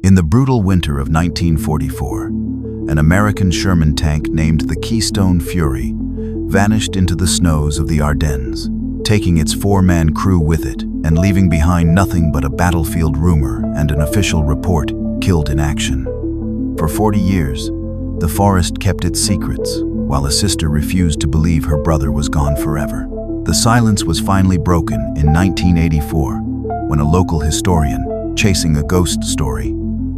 In the brutal winter of 1944, an American Sherman tank named the Keystone Fury vanished into the snows of the Ardennes, taking its 4-man crew with it and leaving behind nothing but a battlefield rumor and an official report, killed in action. For 40 years, the forest kept its secrets, while a sister refused to believe her brother was gone forever. The silence was finally broken in 1984, when a local historian, chasing a ghost story,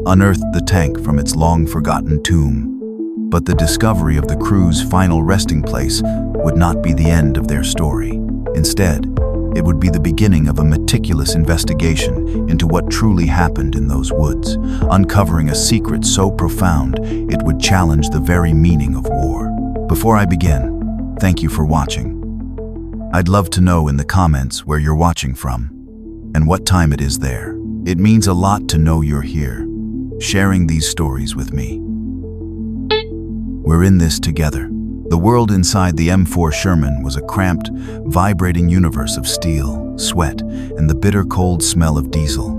unearthed the tank from its long-forgotten tomb. But the discovery of the crew's final resting place would not be the end of their story. Instead, it would be the beginning of a meticulous investigation into what truly happened in those woods, uncovering a secret so profound it would challenge the very meaning of war. Before I begin, thank you for watching. I'd love to know in the comments where you're watching from and what time it is there. It means a lot to know you're here, sharing these stories with me. We're in this together. The world inside the M4 Sherman was a cramped, vibrating universe of steel, sweat, and the bitter cold smell of diesel.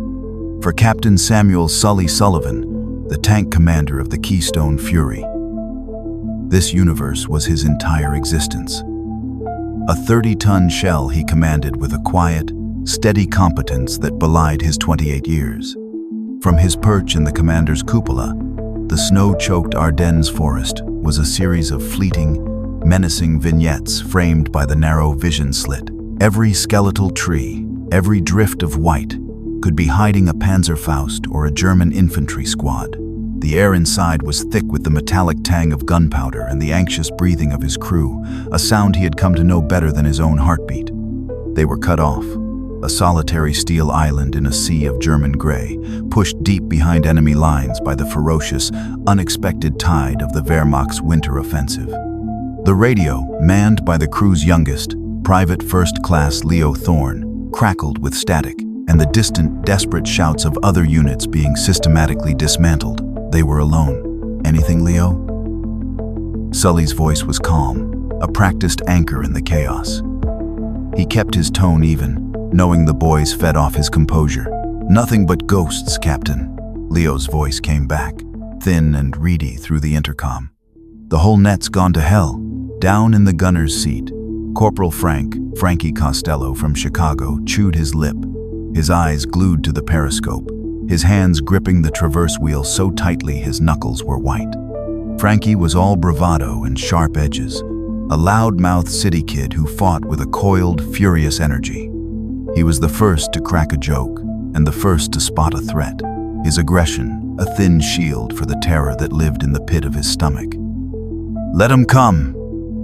For Captain Samuel "Sully" Sullivan, the tank commander of the Keystone Fury, this universe was his entire existence. A 30-ton shell he commanded with a quiet, steady competence that belied his 28 years. From his perch in the commander's cupola, the snow-choked Ardennes forest was a series of fleeting, menacing vignettes framed by the narrow vision slit. Every skeletal tree, every drift of white, could be hiding a Panzerfaust or a German infantry squad. The air inside was thick with the metallic tang of gunpowder and the anxious breathing of his crew, a sound he had come to know better than his own heartbeat. They were cut off, a solitary steel island in a sea of German gray, pushed deep behind enemy lines by the ferocious, unexpected tide of the Wehrmacht's winter offensive. The radio, manned by the crew's youngest, Private First Class Leo Thorne, crackled with static, and the distant, desperate shouts of other units being systematically dismantled. They were alone. "Anything, Leo?" Sully's voice was calm, a practiced anchor in the chaos. He kept his tone even, knowing the boys fed off his composure. "Nothing but ghosts, Captain." Leo's voice came back, thin and reedy through the intercom. "The whole net's gone to hell." Down in the gunner's seat, Corporal Frankie Costello from Chicago, chewed his lip, his eyes glued to the periscope, his hands gripping the traverse wheel so tightly his knuckles were white. Frankie was all bravado and sharp edges, a loud-mouthed city kid who fought with a coiled, furious energy. He was the first to crack a joke and the first to spot a threat, his aggression a thin shield for the terror that lived in the pit of his stomach. "Let 'em come,"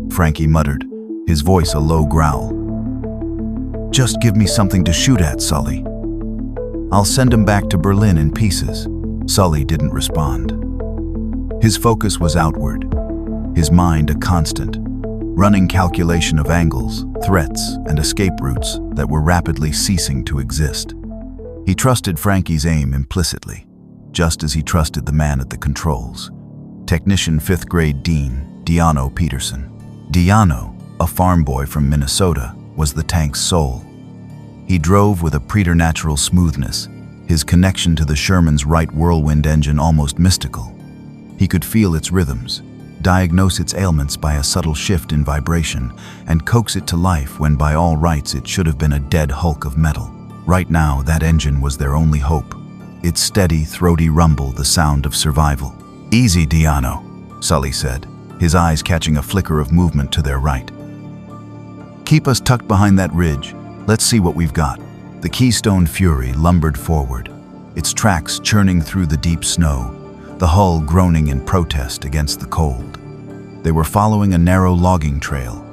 Frankie muttered, his voice a low growl. "Just give me something to shoot at, Sully. I'll send 'em back to Berlin in pieces." Sully didn't respond. His focus was outward, his mind a constant, running calculation of angles, threats, and escape routes that were rapidly ceasing to exist. He trusted Frankie's aim implicitly, just as he trusted the man at the controls, Technician 5th grade Dean Deano Peterson. Deano, a farm boy from Minnesota, was the tank's soul. He drove with a preternatural smoothness, his connection to the Sherman's right whirlwind engine almost mystical. He could feel its rhythms, diagnose its ailments by a subtle shift in vibration, and coax it to life when by all rights it should have been a dead hulk of metal. Right now, that engine was their only hope, its steady, throaty rumble the sound of survival. "Easy, Deano," Sully said, his eyes catching a flicker of movement to their right. "Keep us tucked behind that ridge. Let's see what we've got." The Keystone Fury lumbered forward, its tracks churning through the deep snow, the hull groaning in protest against the cold. They were following a narrow logging trail,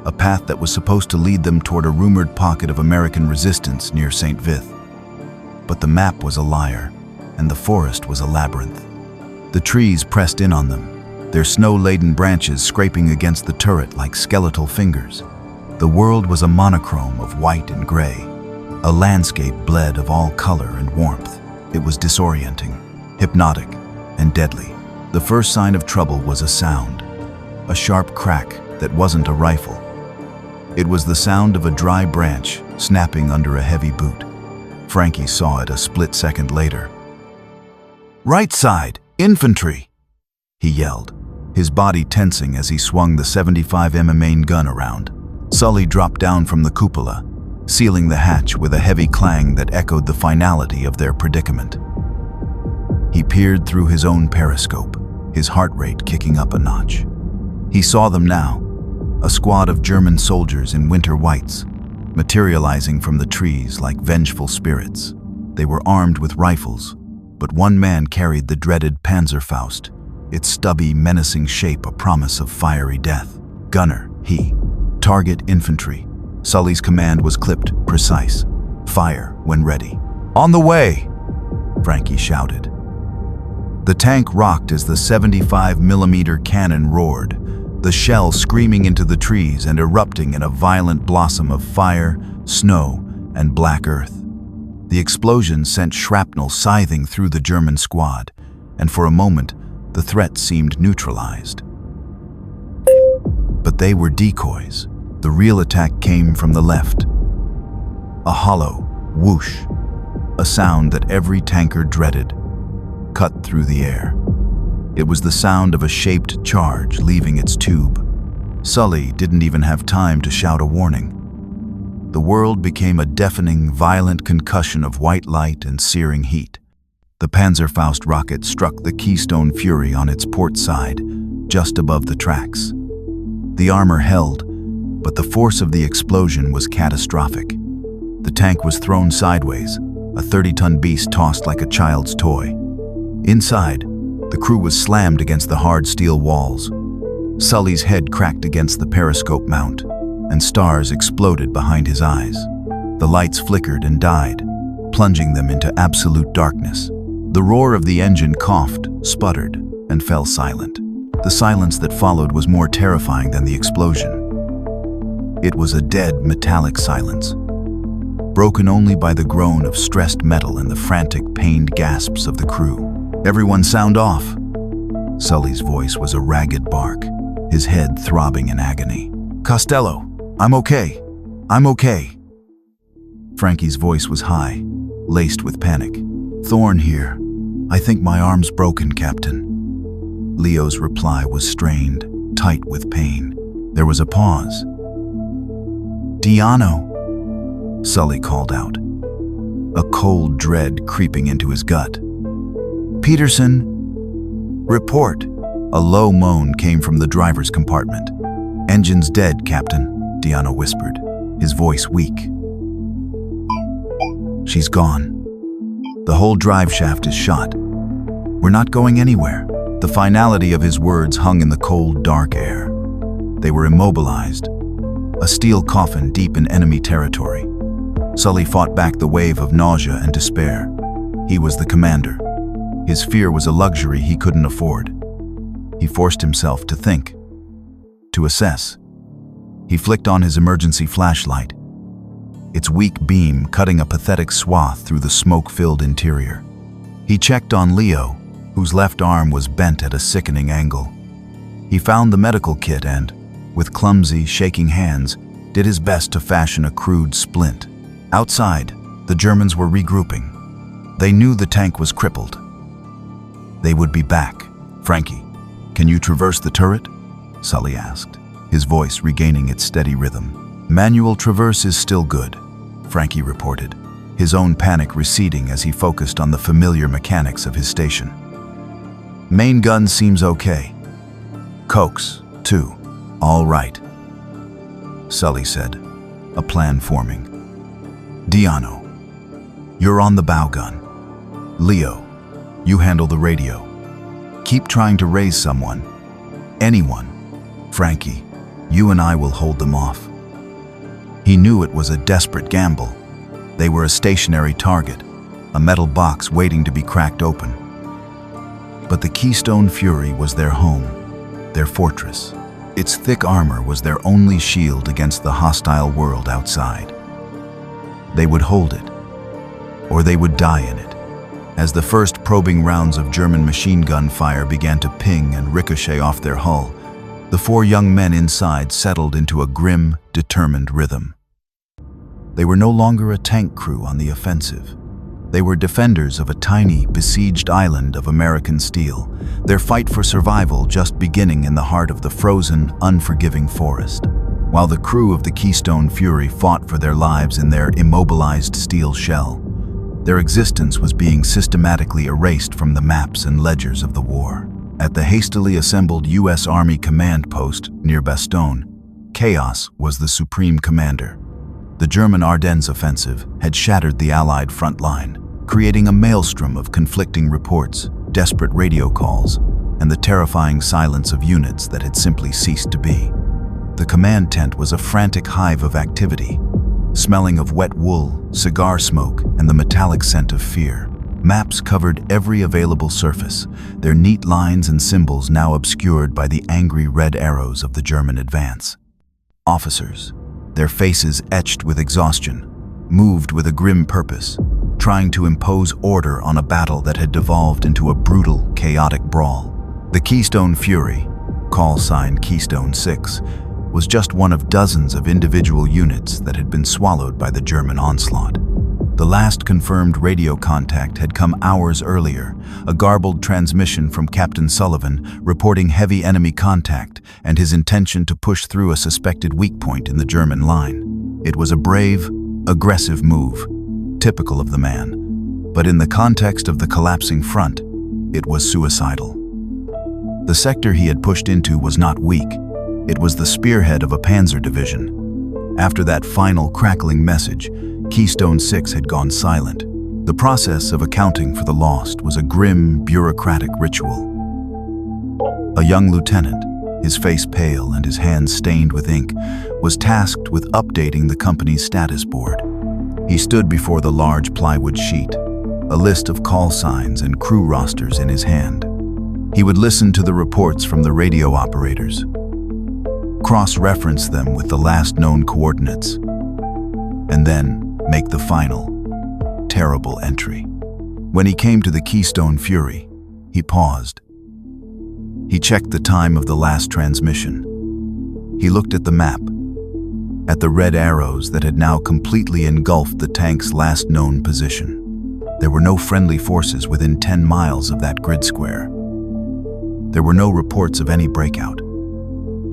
a path that was supposed to lead them toward a rumored pocket of American resistance near St. Vith. But the map was a liar, and the forest was a labyrinth. The trees pressed in on them, their snow-laden branches scraping against the turret like skeletal fingers. The world was a monochrome of white and gray, a landscape bled of all color and warmth. It was disorienting, hypnotic, and deadly. The first sign of trouble was a sound, a sharp crack that wasn't a rifle. It was the sound of a dry branch snapping under a heavy boot. Frankie saw it a split second later. Right side, infantry, he yelled, his body tensing as he swung the 75mm main gun around. Sully dropped down from the cupola, sealing the hatch with a heavy clang that echoed the finality of their predicament. He peered through his own periscope, his heart rate kicking up a notch. He saw them now, a squad of German soldiers in winter whites, materializing from the trees like vengeful spirits. They were armed with rifles, but one man carried the dreaded Panzerfaust, its stubby, menacing shape a promise of fiery death. Gunner, he. Target infantry. Sully's command was clipped, precise. Fire when ready. On the way, Frankie shouted. The tank rocked as the 75mm cannon roared, the shell screaming into the trees and erupting in a violent blossom of fire, snow, and black earth. The explosion sent shrapnel scything through the German squad, and for a moment, the threat seemed neutralized. But they were decoys. The real attack came from the left. A hollow whoosh, a sound that every tanker dreaded, cut through the air. It was the sound of a shaped charge leaving its tube. Sully didn't even have time to shout a warning. The world became a deafening, violent concussion of white light and searing heat. The Panzerfaust rocket struck the Keystone Fury on its port side, just above the tracks. The armor held, but the force of the explosion was catastrophic. The tank was thrown sideways, a 30-ton beast tossed like a child's toy. Inside, the crew was slammed against the hard steel walls. Sully's head cracked against the periscope mount, and stars exploded behind his eyes. The lights flickered and died, plunging them into absolute darkness. The roar of the engine coughed, sputtered, and fell silent. The silence that followed was more terrifying than the explosion. It was a dead, metallic silence, broken only by the groan of stressed metal and the frantic, pained gasps of the crew. "Everyone sound off." Sully's voice was a ragged bark, his head throbbing in agony. "Costello, I'm okay. I'm okay." Frankie's voice was high, laced with panic. "Thorne here. I think my arm's broken, Captain." Leo's reply was strained, tight with pain. There was a pause. "Diano," Sully called out, a cold dread creeping into his gut. "Peterson, report." A low moan came from the driver's compartment. "Engine's dead, Captain," Diano whispered, his voice weak. "She's gone. The whole drive shaft is shot. We're not going anywhere." The finality of his words hung in the cold, dark air. They were immobilized, a steel coffin deep in enemy territory. Sully fought back the wave of nausea and despair. He was the commander. His fear was a luxury he couldn't afford. He forced himself to think, to assess. He flicked on his emergency flashlight, its weak beam cutting a pathetic swath through the smoke-filled interior. He checked on Leo, whose left arm was bent at a sickening angle. He found the medical kit and, with clumsy, shaking hands, did his best to fashion a crude splint. Outside, the Germans were regrouping. They knew the tank was crippled. They would be back. "Frankie, can you traverse the turret?" Sully asked, his voice regaining its steady rhythm. "Manual traverse is still good," Frankie reported, his own panic receding as he focused on the familiar mechanics of his station. "Main gun seems okay. Cokes, too. All right," Sully said, a plan forming. "Diano, you're on the bow gun. Leo, you handle the radio. Keep trying to raise someone. Anyone. Frankie, you and I will hold them off." He knew it was a desperate gamble. They were a stationary target, a metal box waiting to be cracked open. But the Keystone Fury was their home, their fortress. Its thick armor was their only shield against the hostile world outside. They would hold it, or they would die in it. As the first probing rounds of German machine gun fire began to ping and ricochet off their hull, the four young men inside settled into a grim, determined rhythm. They were no longer a tank crew on the offensive. They were defenders of a tiny, besieged island of American steel, their fight for survival just beginning in the heart of the frozen, unforgiving forest. While the crew of the Keystone Fury fought for their lives in their immobilized steel shell, their existence was being systematically erased from the maps and ledgers of the war. At the hastily assembled U.S. Army command post near Bastogne, chaos was the supreme commander. The German Ardennes offensive had shattered the Allied front line, creating a maelstrom of conflicting reports, desperate radio calls, and the terrifying silence of units that had simply ceased to be. The command tent was a frantic hive of activity, smelling of wet wool, cigar smoke, and the metallic scent of fear. Maps covered every available surface, their neat lines and symbols now obscured by the angry red arrows of the German advance. Officers, their faces etched with exhaustion, moved with a grim purpose, trying to impose order on a battle that had devolved into a brutal, chaotic brawl. The Keystone Fury, call sign Keystone 6, was just one of dozens of individual units that had been swallowed by the German onslaught. The last confirmed radio contact had come hours earlier, a garbled transmission from Captain Sullivan reporting heavy enemy contact and his intention to push through a suspected weak point in the German line. It was a brave, aggressive move, typical of the man, but in the context of the collapsing front, it was suicidal. The sector he had pushed into was not weak. It was the spearhead of a panzer division. After that final crackling message, Keystone 6 had gone silent. The process of accounting for the lost was a grim, bureaucratic ritual. A young lieutenant, his face pale and his hands stained with ink, was tasked with updating the company's status board. He stood before the large plywood sheet, a list of call signs and crew rosters in his hand. He would listen to the reports from the radio operators, cross-reference them with the last known coordinates, and then make the final, terrible entry. When he came to the Keystone Fury, he paused. He checked the time of the last transmission. He looked at the map, at the red arrows that had now completely engulfed the tank's last known position. There were no friendly forces within 10 miles of that grid square. There were no reports of any breakout.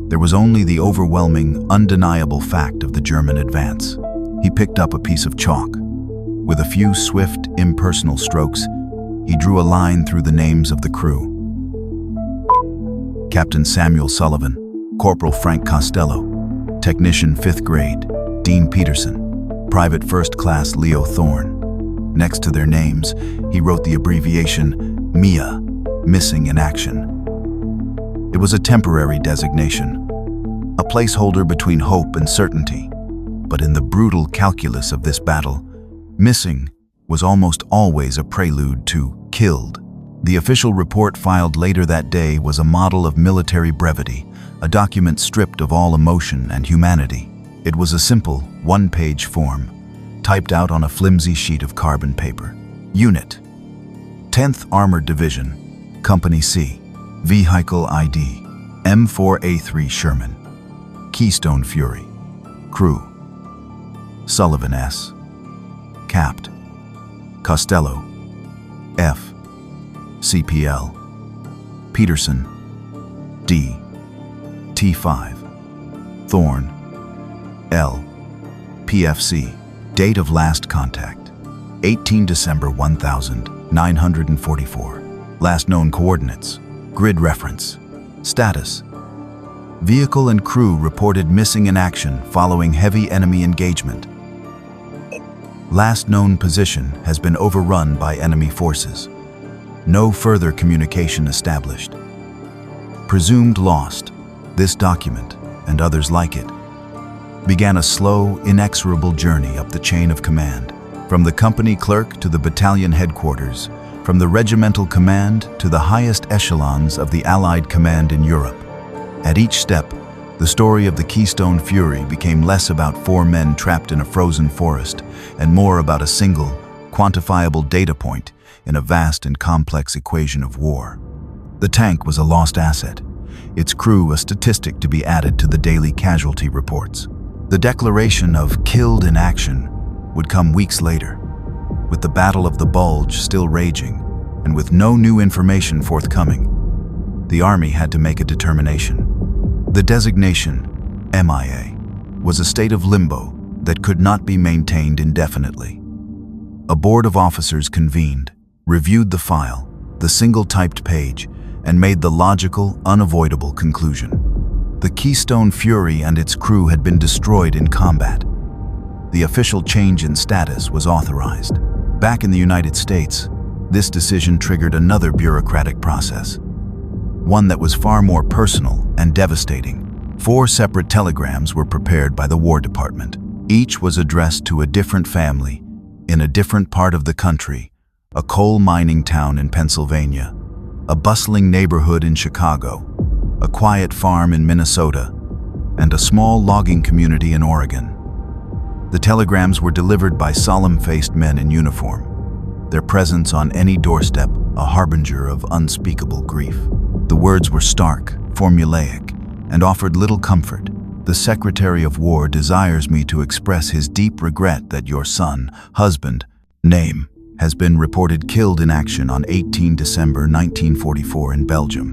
There was only the overwhelming, undeniable fact of the German advance. He picked up a piece of chalk. With a few swift, impersonal strokes, he drew a line through the names of the crew. Captain Samuel Sullivan, Corporal Frank Costello, Technician 5th Grade, Dean Peterson, Private First Class Leo Thorne. Next to their names, he wrote the abbreviation MIA, Missing in Action. It was a temporary designation, a placeholder between hope and certainty. But in the brutal calculus of this battle, missing was almost always a prelude to killed. The official report filed later that day was a model of military brevity, a document stripped of all emotion and humanity. It was a simple, one-page form, typed out on a flimsy sheet of carbon paper. Unit: 10th Armored Division, Company C, Vehicle ID, M4A3 Sherman, Keystone Fury. Crew: Sullivan S, Capt. Costello F, CPL. Peterson D, T5. Thorne L, PFC. Date of last contact: 18 December 1944. Last known coordinates: grid reference. Status: vehicle and crew reported missing in action following heavy enemy engagement. Last known position has been overrun by enemy forces. No further communication established. Presumed lost, this document, and others like it, began a slow, inexorable journey up the chain of command, from the company clerk to the battalion headquarters, from the regimental command to the highest echelons of the Allied command in Europe. At each step, the story of the Keystone Fury became less about 4 men trapped in a frozen forest and more about a single, quantifiable data point in a vast and complex equation of war. The tank was a lost asset, its crew a statistic to be added to the daily casualty reports. The declaration of killed in action would come weeks later, with the Battle of the Bulge still raging, and with no new information forthcoming, the Army had to make a determination. The designation, MIA, was a state of limbo that could not be maintained indefinitely. A board of officers convened, reviewed the file, the single-typed page, and made the logical, unavoidable conclusion. The Keystone Fury and its crew had been destroyed in combat. The official change in status was authorized. Back in the United States, this decision triggered another bureaucratic process, one that was far more personal and devastating. 4 separate telegrams were prepared by the War Department. Each was addressed to a different family in a different part of the country: a coal mining town in Pennsylvania, a bustling neighborhood in Chicago, a quiet farm in Minnesota, and a small logging community in Oregon. The telegrams were delivered by solemn-faced men in uniform, their presence on any doorstep a harbinger of unspeakable grief. The words were stark, formulaic, and offered little comfort. The Secretary of War desires me to express his deep regret that your son, husband, name, has been reported killed in action on 18 December 1944 in Belgium.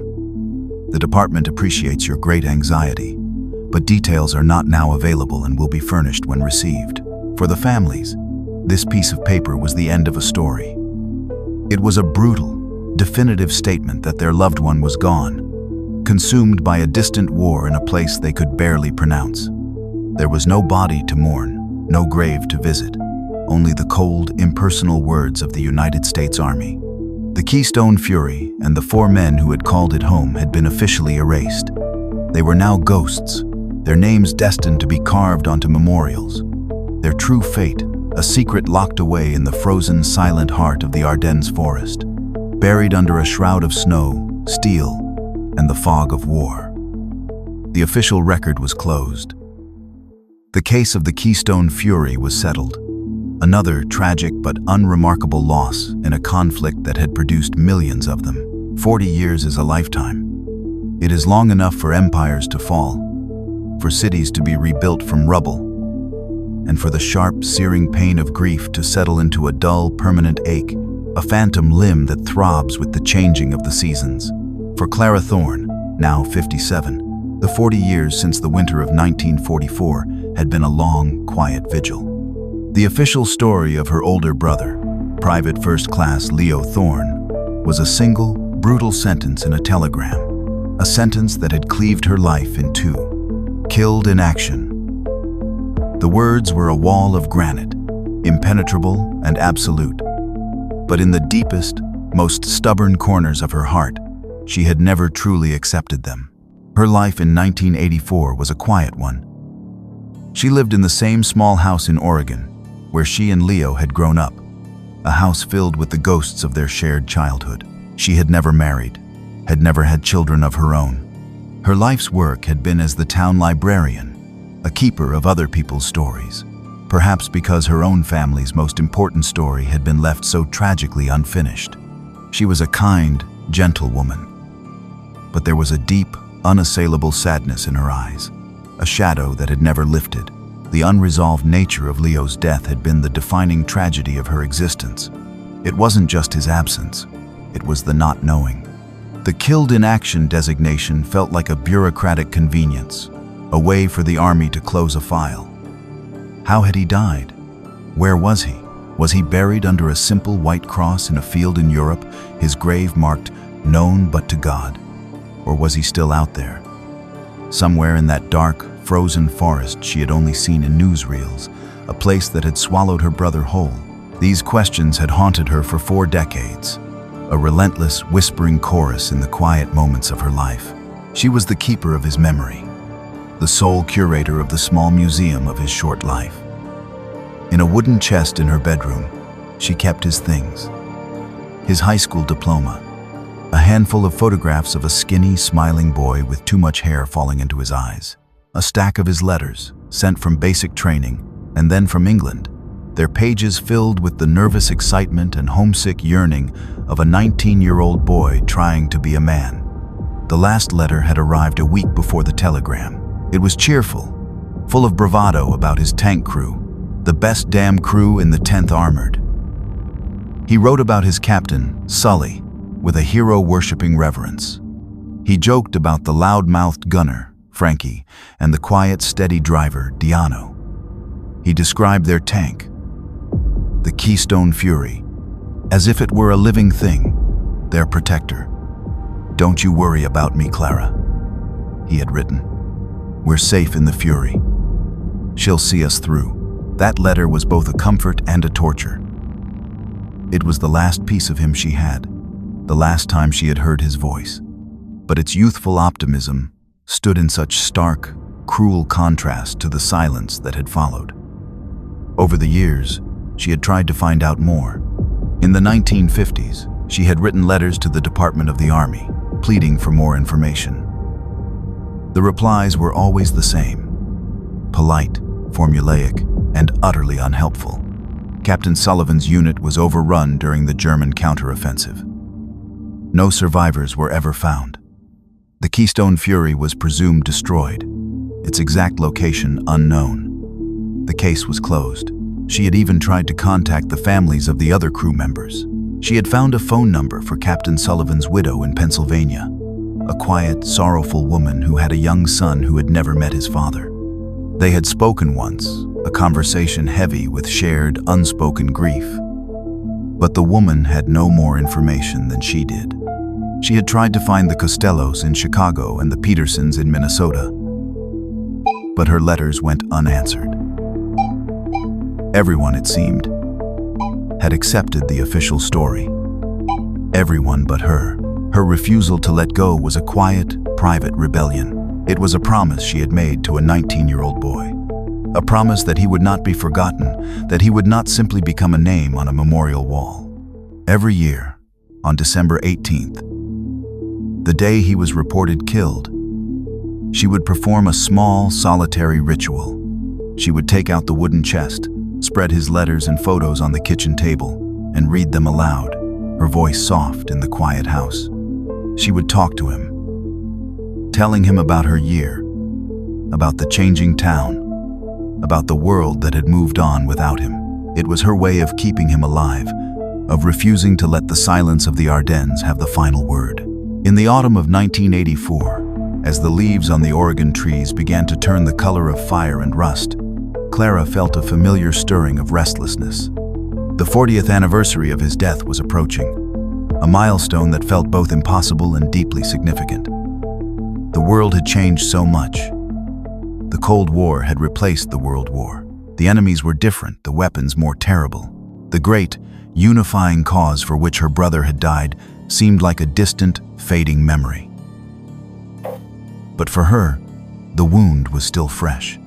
The department appreciates your great anxiety, but details are not now available and will be furnished when received. For the families, this piece of paper was the end of a story. It was a brutal, definitive statement that their loved one was gone, consumed by a distant war in a place they could barely pronounce. There was no body to mourn, no grave to visit, only the cold, impersonal words of the United States Army. The Keystone Fury and the 4 men who had called it home had been officially erased. They were now ghosts, their names destined to be carved onto memorials. Their true fate, a secret locked away in the frozen, silent heart of the Ardennes forest, buried under a shroud of snow, steel, and the fog of war. The official record was closed. The case of the Keystone Fury was settled, another tragic but unremarkable loss in a conflict that had produced millions of them. 40 years is a lifetime. It is long enough for empires to fall, for cities to be rebuilt from rubble, and for the sharp, searing pain of grief to settle into a dull, permanent ache, a phantom limb that throbs with the changing of the seasons. For Clara Thorne, now 57, the 40 years since the winter of 1944 had been a long, quiet vigil. The official story of her older brother, Private First Class Leo Thorne, was a single, brutal sentence in a telegram, a sentence that had cleaved her life in 2. Killed in action. The words were a wall of granite, impenetrable and absolute. But in the deepest, most stubborn corners of her heart, she had never truly accepted them. Her life in 1984 was a quiet one. She lived in the same small house in Oregon, where she and Leo had grown up, a house filled with the ghosts of their shared childhood. She had never married, had never had children of her own. Her life's work had been as the town librarian, a keeper of other people's stories, perhaps because her own family's most important story had been left so tragically unfinished. She was a kind, gentle woman, but there was a deep, unassailable sadness in her eyes, a shadow that had never lifted. The unresolved nature of Leo's death had been the defining tragedy of her existence. It wasn't just his absence, it was the not knowing. The killed in action designation felt like a bureaucratic convenience, a way for the army to close a file. How had he died? Where was he? Was he buried under a simple white cross in a field in Europe, his grave marked, "Known but to God"? Or was he still out there, somewhere in that dark, frozen forest she had only seen in newsreels, a place that had swallowed her brother whole? These questions had haunted her for 4 decades, a relentless, whispering chorus in the quiet moments of her life. She was the keeper of his memory, the sole curator of the small museum of his short life. In a wooden chest in her bedroom, she kept his things: his high school diploma, a handful of photographs of a skinny, smiling boy with too much hair falling into his eyes, a stack of his letters, sent from basic training and then from England, their pages filled with the nervous excitement and homesick yearning of a 19-year-old boy trying to be a man. The last letter had arrived a week before the telegram. It was cheerful, full of bravado about his tank crew, the best damn crew in the 10th Armored. He wrote about his captain, Sully, with a hero-worshipping reverence. He joked about the loud-mouthed gunner, Frankie, and the quiet, steady driver, Diano. He described their tank, the Keystone Fury, as if it were a living thing, their protector. "Don't you worry about me, Clara," he had written. "We're safe in the Fury. She'll see us through." That letter was both a comfort and a torture. It was the last piece of him she had, the last time she had heard his voice. But its youthful optimism stood in such stark, cruel contrast to the silence that had followed. Over the years, she had tried to find out more. In the 1950s, she had written letters to the Department of the Army, pleading for more information. The replies were always the same: polite, formulaic, and utterly unhelpful. Captain Sullivan's unit was overrun during the German counteroffensive. No survivors were ever found. The Keystone Fury was presumed destroyed, its exact location unknown. The case was closed. She had even tried to contact the families of the other crew members. She had found a phone number for Captain Sullivan's widow in Pennsylvania, a quiet, sorrowful woman who had a young son who had never met his father. They had spoken once, a conversation heavy with shared, unspoken grief. But the woman had no more information than she did. She had tried to find the Costellos in Chicago and the Petersons in Minnesota, but her letters went unanswered. Everyone, it seemed, had accepted the official story. Everyone but her. Her refusal to let go was a quiet, private rebellion. It was a promise she had made to a 19-year-old boy. A promise that he would not be forgotten, that he would not simply become a name on a memorial wall. Every year, on December 18th, the day he was reported killed, she would perform a small, solitary ritual. She would take out the wooden chest, spread his letters and photos on the kitchen table, and read them aloud, her voice soft in the quiet house. She would talk to him, telling him about her year, about the changing town, about the world that had moved on without him. It was her way of keeping him alive, of refusing to let the silence of the Ardennes have the final word. In the autumn of 1984, as the leaves on the Oregon trees began to turn the color of fire and rust, Clara felt a familiar stirring of restlessness. The 40th anniversary of his death was approaching, a milestone that felt both impossible and deeply significant. The world had changed so much. The Cold War had replaced the World War. The enemies were different, the weapons more terrible. The great, unifying cause for which her brother had died seemed like a distant, fading memory. But for her, the wound was still fresh.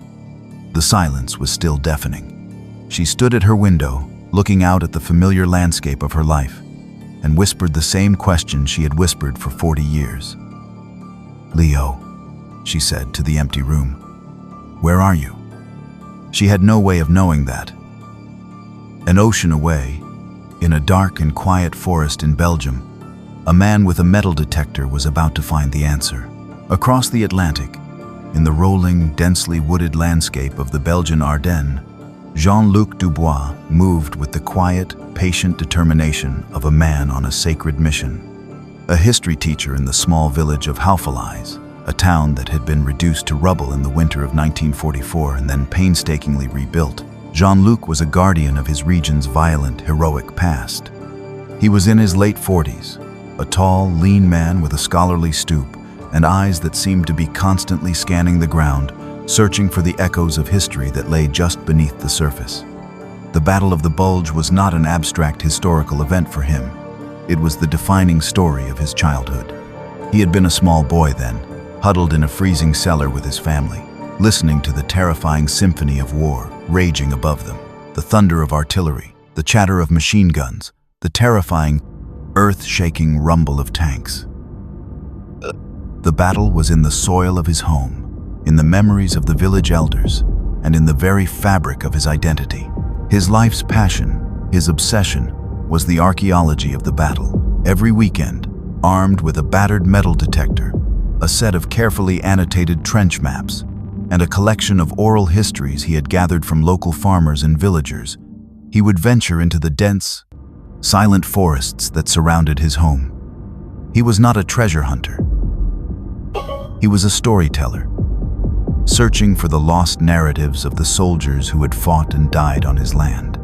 The silence was still deafening. She stood at her window, looking out at the familiar landscape of her life, and whispered the same question she had whispered for 40 years. "Leo," she said to the empty room, "where are you?" She had no way of knowing that. An ocean away, in a dark and quiet forest in Belgium, a man with a metal detector was about to find the answer. Across the Atlantic, in the rolling, densely wooded landscape of the Belgian Ardennes, Jean-Luc Dubois moved with the quiet, patient determination of a man on a sacred mission. A history teacher in the small village of Houffalize, a town that had been reduced to rubble in the winter of 1944 and then painstakingly rebuilt, Jean-Luc was a guardian of his region's violent, heroic past. He was in his late 40s, a tall, lean man with a scholarly stoop and eyes that seemed to be constantly scanning the ground, searching for the echoes of history that lay just beneath the surface. The Battle of the Bulge was not an abstract historical event for him. It was the defining story of his childhood. He had been a small boy then, huddled in a freezing cellar with his family, listening to the terrifying symphony of war raging above them, the thunder of artillery, the chatter of machine guns, the terrifying, earth-shaking rumble of tanks. The battle was in the soil of his home, in the memories of the village elders, and in the very fabric of his identity. His life's passion, his obsession, was the archaeology of the battle. Every weekend, armed with a battered metal detector, a set of carefully annotated trench maps, and a collection of oral histories he had gathered from local farmers and villagers, he would venture into the dense, silent forests that surrounded his home. He was not a treasure hunter. He was a storyteller, searching for the lost narratives of the soldiers who had fought and died on his land.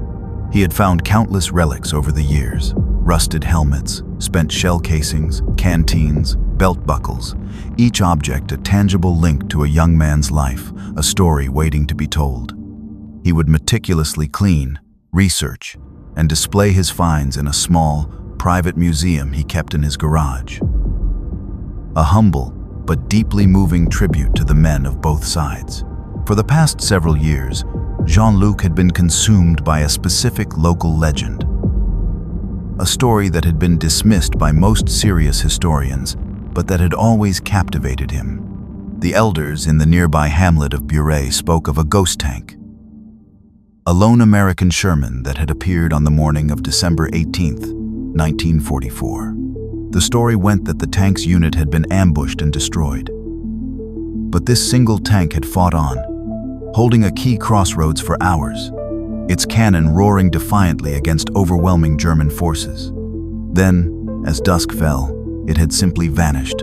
He had found countless relics over the years: rusted helmets, spent shell casings, canteens, belt buckles, each object a tangible link to a young man's life, a story waiting to be told. He would meticulously clean, research, and display his finds in a small, private museum he kept in his garage. A humble but deeply moving tribute to the men of both sides. For the past several years, Jean-Luc had been consumed by a specific local legend. A story that had been dismissed by most serious historians, but that had always captivated him. The elders in the nearby hamlet of Bureaucratic spoke of a ghost tank, a lone American Sherman that had appeared on the morning of December 18th, 1944. The story went that the tank's unit had been ambushed and destroyed. But this single tank had fought on, holding a key crossroads for hours, its cannon roaring defiantly against overwhelming German forces. Then, as dusk fell, it had simply vanished.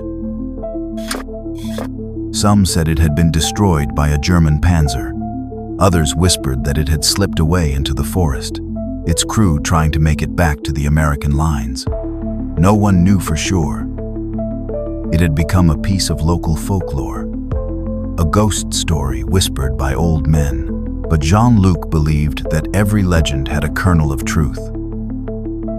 Some said it had been destroyed by a German panzer. Others whispered that it had slipped away into the forest, its crew trying to make it back to the American lines. No one knew for sure. It had become a piece of local folklore, a ghost story whispered by old men. But Jean-Luc believed that every legend had a kernel of truth.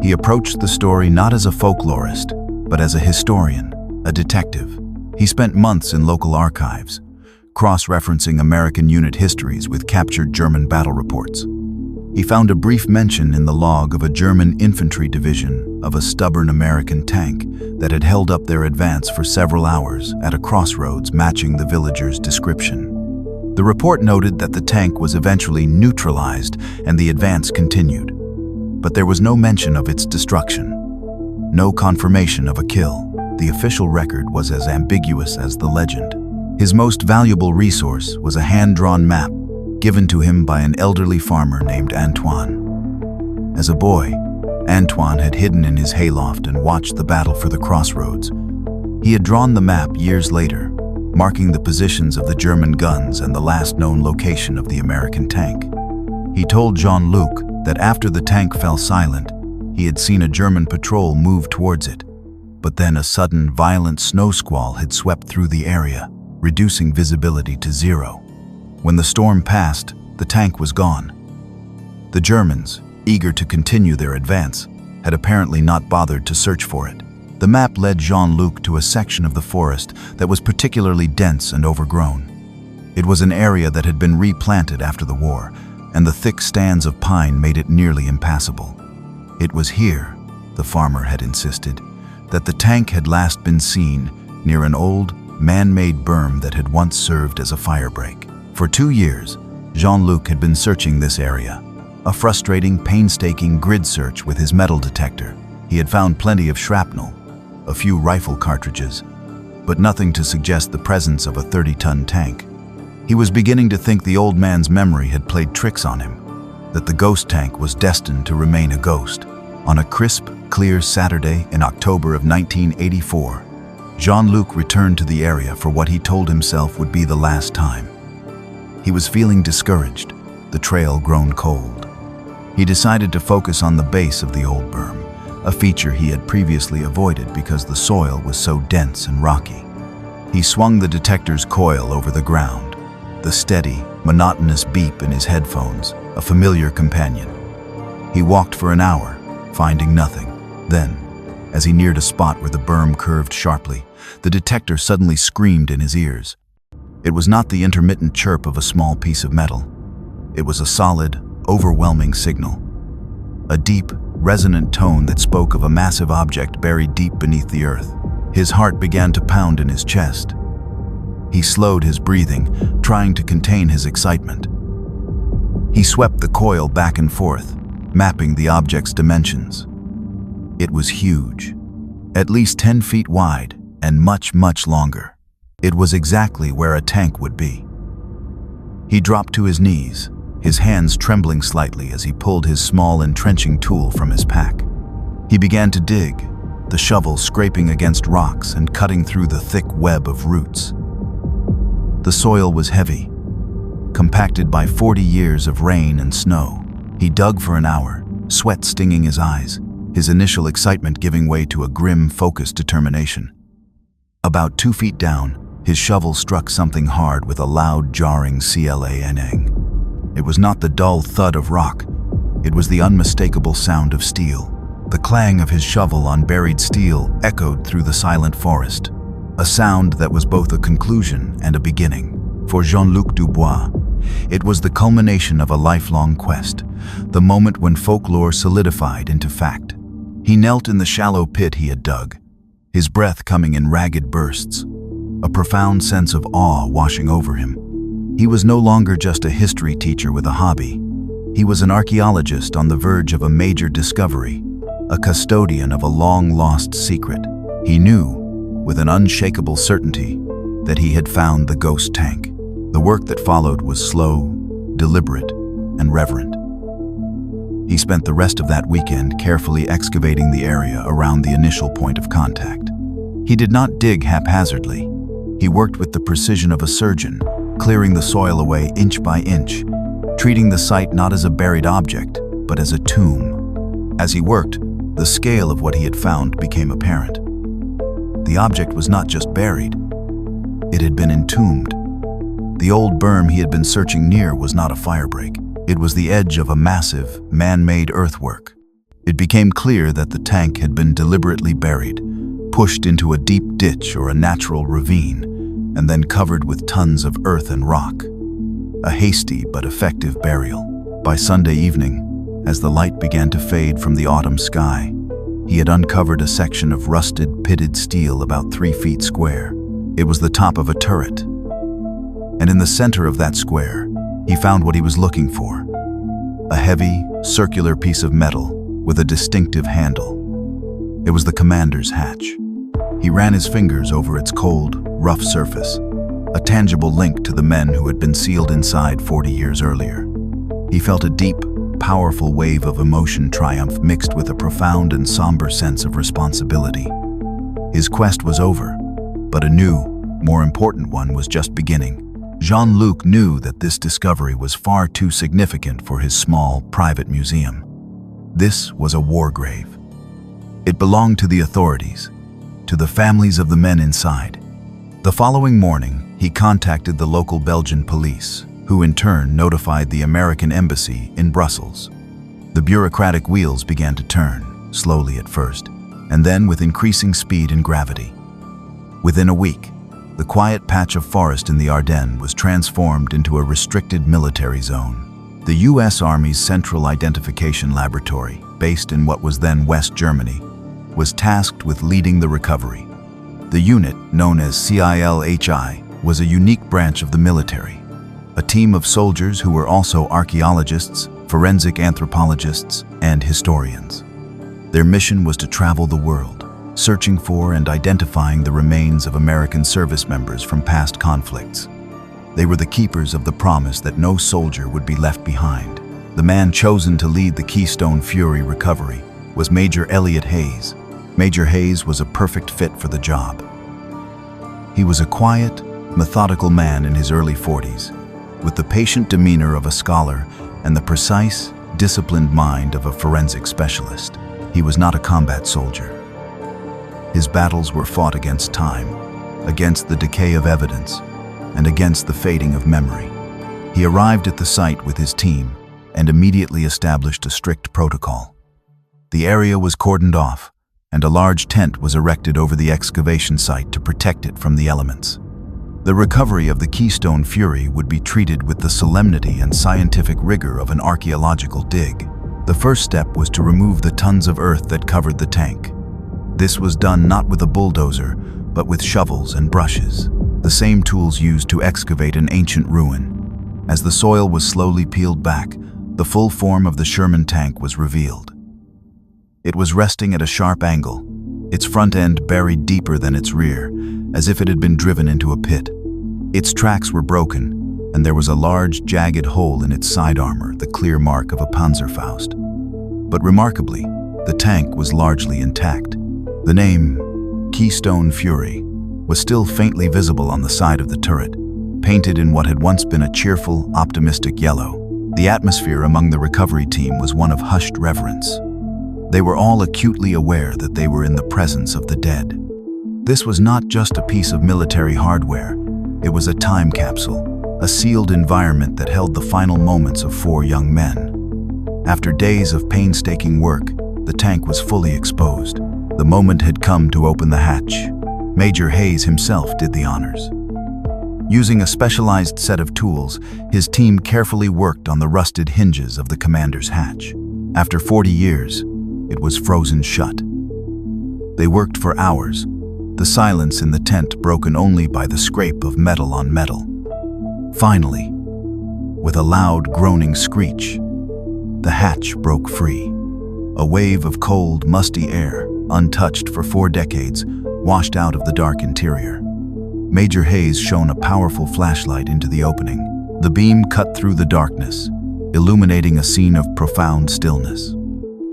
He approached the story not as a folklorist, but as a historian, a detective. He spent months in local archives, cross-referencing American unit histories with captured German battle reports. He found a brief mention in the log of a German infantry division of a stubborn American tank that had held up their advance for several hours at a crossroads matching the villagers' description. The report noted that the tank was eventually neutralized and the advance continued, but there was no mention of its destruction, no confirmation of a kill. The official record was as ambiguous as the legend. His most valuable resource was a hand-drawn map given to him by an elderly farmer named Antoine. As a boy, Antoine had hidden in his hayloft and watched the battle for the crossroads. He had drawn the map years later, marking the positions of the German guns and the last known location of the American tank. He told Jean-Luc that after the tank fell silent, he had seen a German patrol move towards it. But then a sudden, violent snow squall had swept through the area, reducing visibility to zero. When the storm passed, the tank was gone. The Germans, eager to continue their advance, had apparently not bothered to search for it. The map led Jean-Luc to a section of the forest that was particularly dense and overgrown. It was an area that had been replanted after the war, and the thick stands of pine made it nearly impassable. It was here, the farmer had insisted, that the tank had last been seen, near an old, man-made berm that had once served as a firebreak. For 2 years, Jean-Luc had been searching this area, a frustrating, painstaking grid search with his metal detector. He had found plenty of shrapnel, a few rifle cartridges, but nothing to suggest the presence of a 30-ton tank. He was beginning to think the old man's memory had played tricks on him, that the ghost tank was destined to remain a ghost. On a crisp, clear Saturday in October of 1984, Jean-Luc returned to the area for what he told himself would be the last time. He was feeling discouraged, the trail grown cold. He decided to focus on the base of the old berm, a feature he had previously avoided because the soil was so dense and rocky. He swung the detector's coil over the ground, the steady, monotonous beep in his headphones, a familiar companion. He walked for an hour, finding nothing. Then, as he neared a spot where the berm curved sharply, the detector suddenly screamed in his ears. It was not the intermittent chirp of a small piece of metal. It was a solid, overwhelming signal. A deep, resonant tone that spoke of a massive object buried deep beneath the earth. His heart began to pound in his chest. He slowed his breathing, trying to contain his excitement. He swept the coil back and forth, mapping the object's dimensions. It was huge, at least 10 feet wide and much, much longer. It was exactly where a tank would be. He dropped to his knees, his hands trembling slightly as he pulled his small entrenching tool from his pack. He began to dig, the shovel scraping against rocks and cutting through the thick web of roots. The soil was heavy, compacted by 40 years of rain and snow. He dug for an hour, sweat stinging his eyes, his initial excitement giving way to a grim, focused determination. About 2 feet down, his shovel struck something hard with a loud, jarring clang. It was not the dull thud of rock. It was the unmistakable sound of steel. The clang of his shovel on buried steel echoed through the silent forest, a sound that was both a conclusion and a beginning. For Jean-Luc Dubois, it was the culmination of a lifelong quest, the moment when folklore solidified into fact. He knelt in the shallow pit he had dug, his breath coming in ragged bursts, a profound sense of awe washing over him. He was no longer just a history teacher with a hobby. He was an archaeologist on the verge of a major discovery, a custodian of a long-lost secret. He knew, with an unshakable certainty, that he had found the ghost tank. The work that followed was slow, deliberate, and reverent. He spent the rest of that weekend carefully excavating the area around the initial point of contact. He did not dig haphazardly. He worked with the precision of a surgeon, clearing the soil away inch by inch, treating the site not as a buried object, but as a tomb. As he worked, the scale of what he had found became apparent. The object was not just buried, it had been entombed. The old berm he had been searching near was not a firebreak. It was the edge of a massive, man-made earthwork. It became clear that the tank had been deliberately buried, pushed into a deep ditch or a natural ravine, and then covered with tons of earth and rock. A hasty but effective burial. By Sunday evening, as the light began to fade from the autumn sky, he had uncovered a section of rusted, pitted steel about 3 feet square. It was the top of a turret. And in the center of that square, he found what he was looking for. A heavy, circular piece of metal with a distinctive handle. It was the commander's hatch. He ran his fingers over its cold, rough surface, a tangible link to the men who had been sealed inside 40 years earlier. He felt a deep, powerful wave of emotion triumph mixed with a profound and somber sense of responsibility. His quest was over, but a new, more important one was just beginning. Jean-Luc knew that this discovery was far too significant for his small, private museum. This was a war grave. It belonged to the authorities, to the families of the men inside. The following morning, he contacted the local Belgian police, who in turn notified the American embassy in Brussels. The bureaucratic wheels began to turn, slowly at first, and then with increasing speed and gravity. Within a week, the quiet patch of forest in the Ardennes was transformed into a restricted military zone. The U.S. Army's Central Identification Laboratory, based in what was then West Germany, was tasked with leading the recovery. The unit, known as CILHI, was a unique branch of the military, a team of soldiers who were also archaeologists, forensic anthropologists, and historians. Their mission was to travel the world, searching for and identifying the remains of American service members from past conflicts. They were the keepers of the promise that no soldier would be left behind. The man chosen to lead the Keystone Fury recovery was Major Elliot Hayes. Major Hayes was a perfect fit for the job. He was a quiet, methodical man in his early 40s, with the patient demeanor of a scholar and the precise, disciplined mind of a forensic specialist. He was not a combat soldier. His battles were fought against time, against the decay of evidence, and against the fading of memory. He arrived at the site with his team and immediately established a strict protocol. The area was cordoned off, and a large tent was erected over the excavation site to protect it from the elements. The recovery of the Keystone Fury would be treated with the solemnity and scientific rigor of an archaeological dig. The first step was to remove the tons of earth that covered the tank. This was done not with a bulldozer, but with shovels and brushes, the same tools used to excavate an ancient ruin. As the soil was slowly peeled back, the full form of the Sherman tank was revealed. It was resting at a sharp angle, its front end buried deeper than its rear, as if it had been driven into a pit. Its tracks were broken, and there was a large, jagged hole in its side armor, the clear mark of a Panzerfaust. But remarkably, the tank was largely intact. The name, Keystone Fury, was still faintly visible on the side of the turret, painted in what had once been a cheerful, optimistic yellow. The atmosphere among the recovery team was one of hushed reverence. They were all acutely aware that they were in the presence of the dead. This was not just a piece of military hardware. It was a time capsule, a sealed environment that held the final moments of 4 young men. After days of painstaking work, the tank was fully exposed. The moment had come to open the hatch. Major Hayes himself did the honors. Using a specialized set of tools, his team carefully worked on the rusted hinges of the commander's hatch. After 40 years, it was frozen shut. They worked for hours, the silence in the tent broken only by the scrape of metal on metal. Finally, with a loud groaning screech, the hatch broke free. A wave of cold, musty air, untouched for 4 decades, washed out of the dark interior. Major Hayes shone a powerful flashlight into the opening. The beam cut through the darkness, illuminating a scene of profound stillness.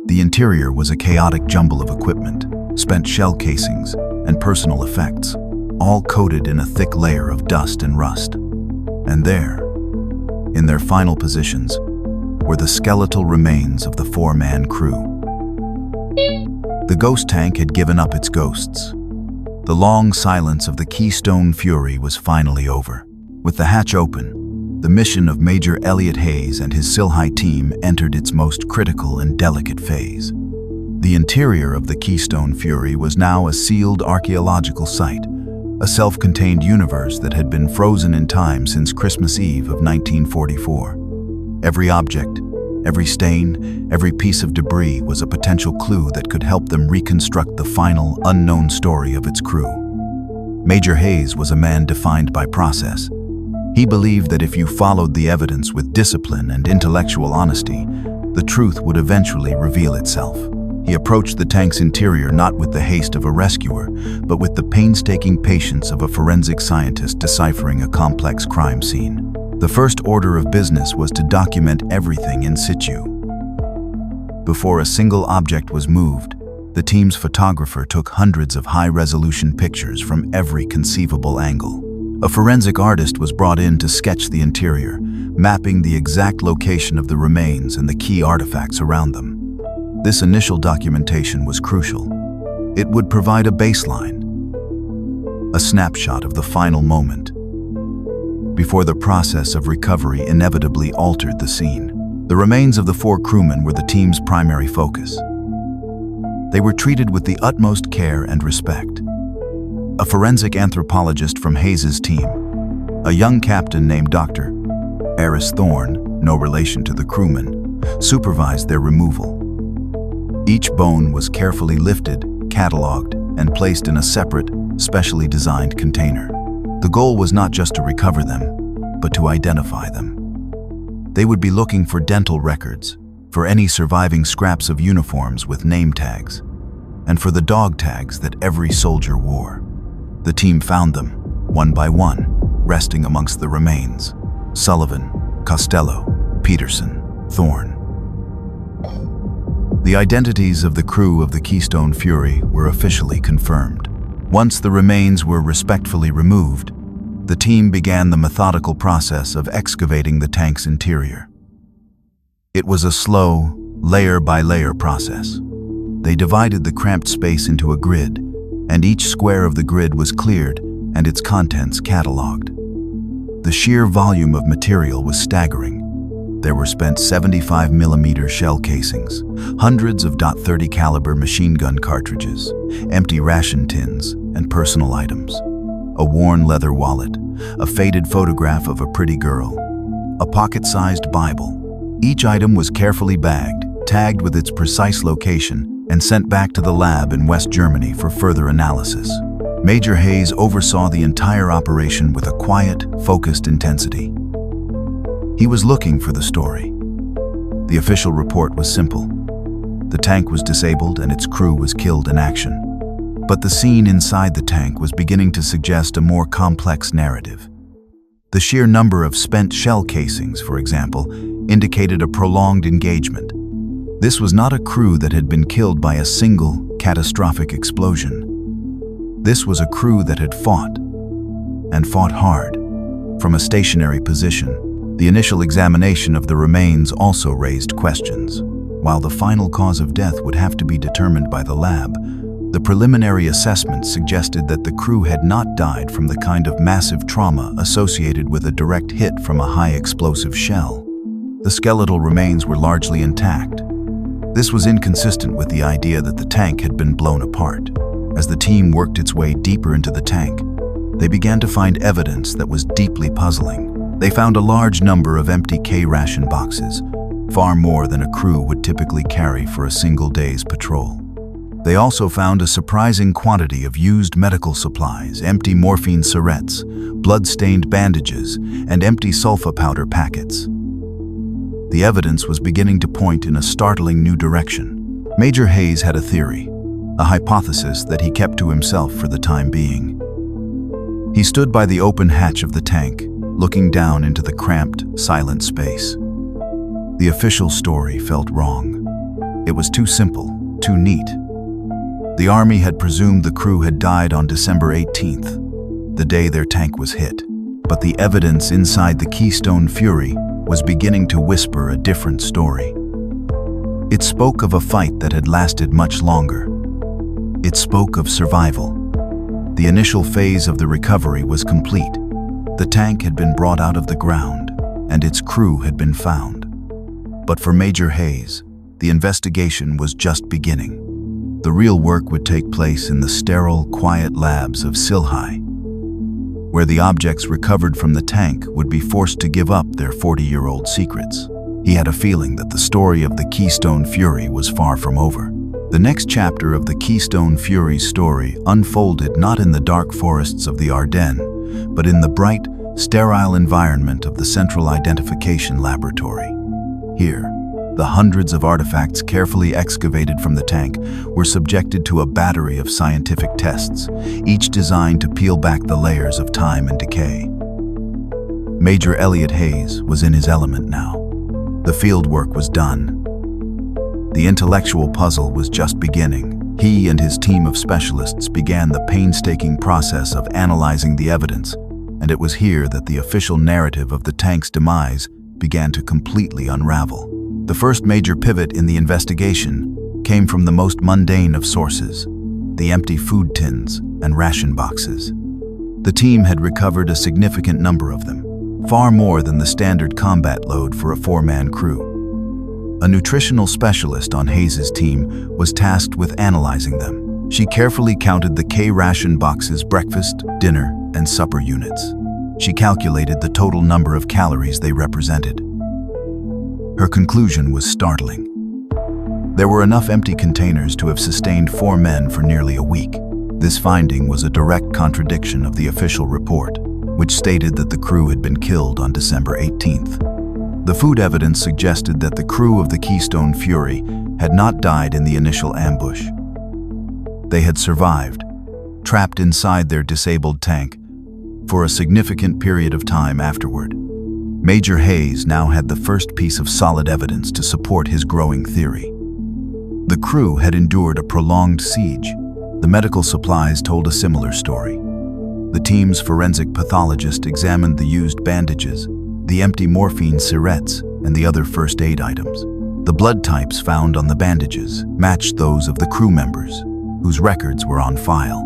The interior was a chaotic jumble of equipment, spent shell casings, and personal effects, all coated in a thick layer of dust and rust. And there, in their final positions, were the skeletal remains of the 4-man crew. The ghost tank had given up its ghosts. The long silence of the Keystone Fury was finally over. With the hatch open, the mission of Major Elliot Hayes and his Silhai team entered its most critical and delicate phase. The interior of the Keystone Fury was now a sealed archaeological site, a self-contained universe that had been frozen in time since Christmas Eve of 1944. Every object, every stain, every piece of debris was a potential clue that could help them reconstruct the final, unknown story of its crew. Major Hayes was a man defined by process. He believed that if you followed the evidence with discipline and intellectual honesty, the truth would eventually reveal itself. He approached the tank's interior not with the haste of a rescuer, but with the painstaking patience of a forensic scientist deciphering a complex crime scene. The first order of business was to document everything in situ. Before a single object was moved, the team's photographer took hundreds of high-resolution pictures from every conceivable angle. A forensic artist was brought in to sketch the interior, mapping the exact location of the remains and the key artifacts around them. This initial documentation was crucial. It would provide a baseline, a snapshot of the final moment, before the process of recovery inevitably altered the scene. The remains of the 4 crewmen were the team's primary focus. They were treated with the utmost care and respect. A forensic anthropologist from Hayes's team, a young captain named Dr. Leo Thorne, no relation to the crewmen, supervised their removal. Each bone was carefully lifted, catalogued, and placed in a separate, specially designed container. The goal was not just to recover them, but to identify them. They would be looking for dental records, for any surviving scraps of uniforms with name tags, and for the dog tags that every soldier wore. The team found them, one by one, resting amongst the remains: Sullivan, Costello, Peterson, Thorne. The identities of the crew of the Keystone Fury were officially confirmed. Once the remains were respectfully removed, the team began the methodical process of excavating the tank's interior. It was a slow, layer-by-layer process. They divided the cramped space into a grid, and each square of the grid was cleared and its contents catalogued. The sheer volume of material was staggering. There were spent 75mm shell casings, hundreds of .30 caliber machine gun cartridges, empty ration tins, and personal items. A worn leather wallet, a faded photograph of a pretty girl, a pocket-sized Bible. Each item was carefully bagged, tagged with its precise location, and sent back to the lab in West Germany for further analysis. Major Hayes oversaw the entire operation with a quiet, focused intensity. He was looking for the story. The official report was simple. The tank was disabled and its crew was killed in action. But the scene inside the tank was beginning to suggest a more complex narrative. The sheer number of spent shell casings, for example, indicated a prolonged engagement. This was not a crew that had been killed by a single, catastrophic explosion. This was a crew that had fought, and fought hard, from a stationary position. The initial examination of the remains also raised questions. While the final cause of death would have to be determined by the lab, the preliminary assessment suggested that the crew had not died from the kind of massive trauma associated with a direct hit from a high-explosive shell. The skeletal remains were largely intact. This was inconsistent with the idea that the tank had been blown apart. As the team worked its way deeper into the tank, they began to find evidence that was deeply puzzling. They found a large number of empty K-ration boxes, far more than a crew would typically carry for a single day's patrol. They also found a surprising quantity of used medical supplies, empty morphine syringes, blood-stained bandages, and empty sulfa powder packets. The evidence was beginning to point in a startling new direction. Major Hayes had a theory, a hypothesis that he kept to himself for the time being. He stood by the open hatch of the tank, looking down into the cramped, silent space. The official story felt wrong. It was too simple, too neat. The Army had presumed the crew had died on December 18th, the day their tank was hit. But the evidence inside the Keystone Fury was beginning to whisper a different story. It spoke of a fight that had lasted much longer. It spoke of survival. The initial phase of the recovery was complete. The tank had been brought out of the ground, and its crew had been found. But for Major Hayes, the investigation was just beginning. The real work would take place in the sterile, quiet labs of Silhai, where the objects recovered from the tank would be forced to give up their 40-year-old secrets. He had a feeling that the story of the Keystone Fury was far from over. The next chapter of the Keystone Fury's story unfolded not in the dark forests of the Ardennes, but in the bright, sterile environment of the Central Identification Laboratory. Here, the hundreds of artifacts carefully excavated from the tank were subjected to a battery of scientific tests, each designed to peel back the layers of time and decay. Major Elliot Hayes was in his element now. The field work was done. The intellectual puzzle was just beginning. He and his team of specialists began the painstaking process of analyzing the evidence, and it was here that the official narrative of the tank's demise began to completely unravel. The first major pivot in the investigation came from the most mundane of sources, the empty food tins and ration boxes. The team had recovered a significant number of them, far more than the standard combat load for a four-man crew. A nutritional specialist on Hayes' team was tasked with analyzing them. She carefully counted the K-ration boxes' breakfast, dinner, and supper units. She calculated the total number of calories they represented. Her conclusion was startling. There were enough empty containers to have sustained 4 men for nearly a week. This finding was a direct contradiction of the official report, which stated that the crew had been killed on December 18th. The food evidence suggested that the crew of the Keystone Fury had not died in the initial ambush. They had survived, trapped inside their disabled tank, for a significant period of time afterward. Major Hayes now had the first piece of solid evidence to support his growing theory. The crew had endured a prolonged siege. The medical supplies told a similar story. The team's forensic pathologist examined the used bandages, the empty morphine syringes, and the other first aid items. The blood types found on the bandages matched those of the crew members, whose records were on file.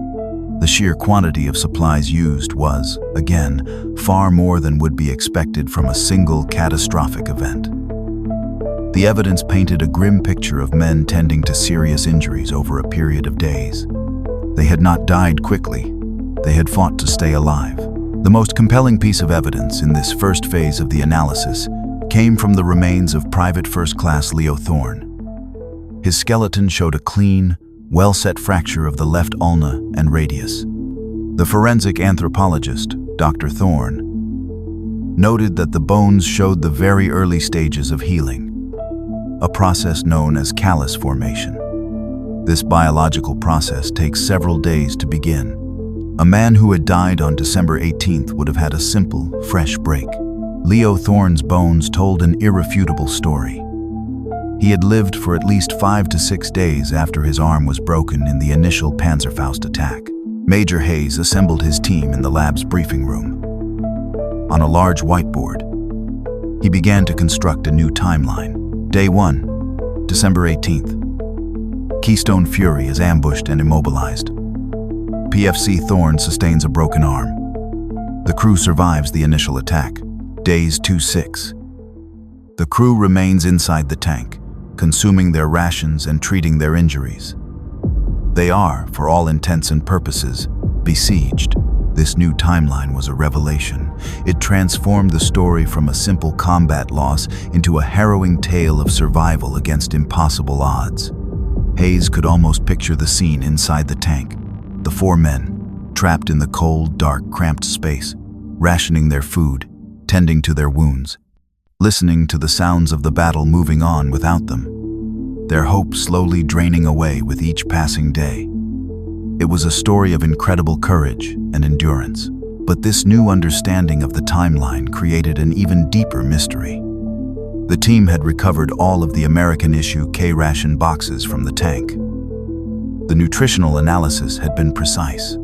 The sheer quantity of supplies used was, again, far more than would be expected from a single catastrophic event. The evidence painted a grim picture of men tending to serious injuries over a period of days. They had not died quickly. They had fought to stay alive. The most compelling piece of evidence in this first phase of the analysis came from the remains of Private First Class Leo Thorne. His skeleton showed a clean, well-set fracture of the left ulna and radius. The forensic anthropologist, Dr. Thorne, noted that the bones showed the very early stages of healing, a process known as callus formation. This biological process takes several days to begin. A man who had died on December 18th would have had a simple, fresh break. Leo Thorne's bones told an irrefutable story. He had lived for at least 5 to 6 days after his arm was broken in the initial Panzerfaust attack. Major Hayes assembled his team in the lab's briefing room. On a large whiteboard, he began to construct a new timeline. Day 1, December 18th. Keystone Fury is ambushed and immobilized. PFC Thorne sustains a broken arm. The crew survives the initial attack. Days 2-6. The crew remains inside the tank, consuming their rations and treating their injuries. They are, for all intents and purposes, besieged. This new timeline was a revelation. It transformed the story from a simple combat loss into a harrowing tale of survival against impossible odds. Hayes could almost picture the scene inside the tank. The 4 men, trapped in the cold, dark, cramped space, rationing their food, tending to their wounds, listening to the sounds of the battle moving on without them, their hope slowly draining away with each passing day. It was a story of incredible courage and endurance, but this new understanding of the timeline created an even deeper mystery. The team had recovered all of the American issue K-ration boxes from the tank. The nutritional analysis had been precise.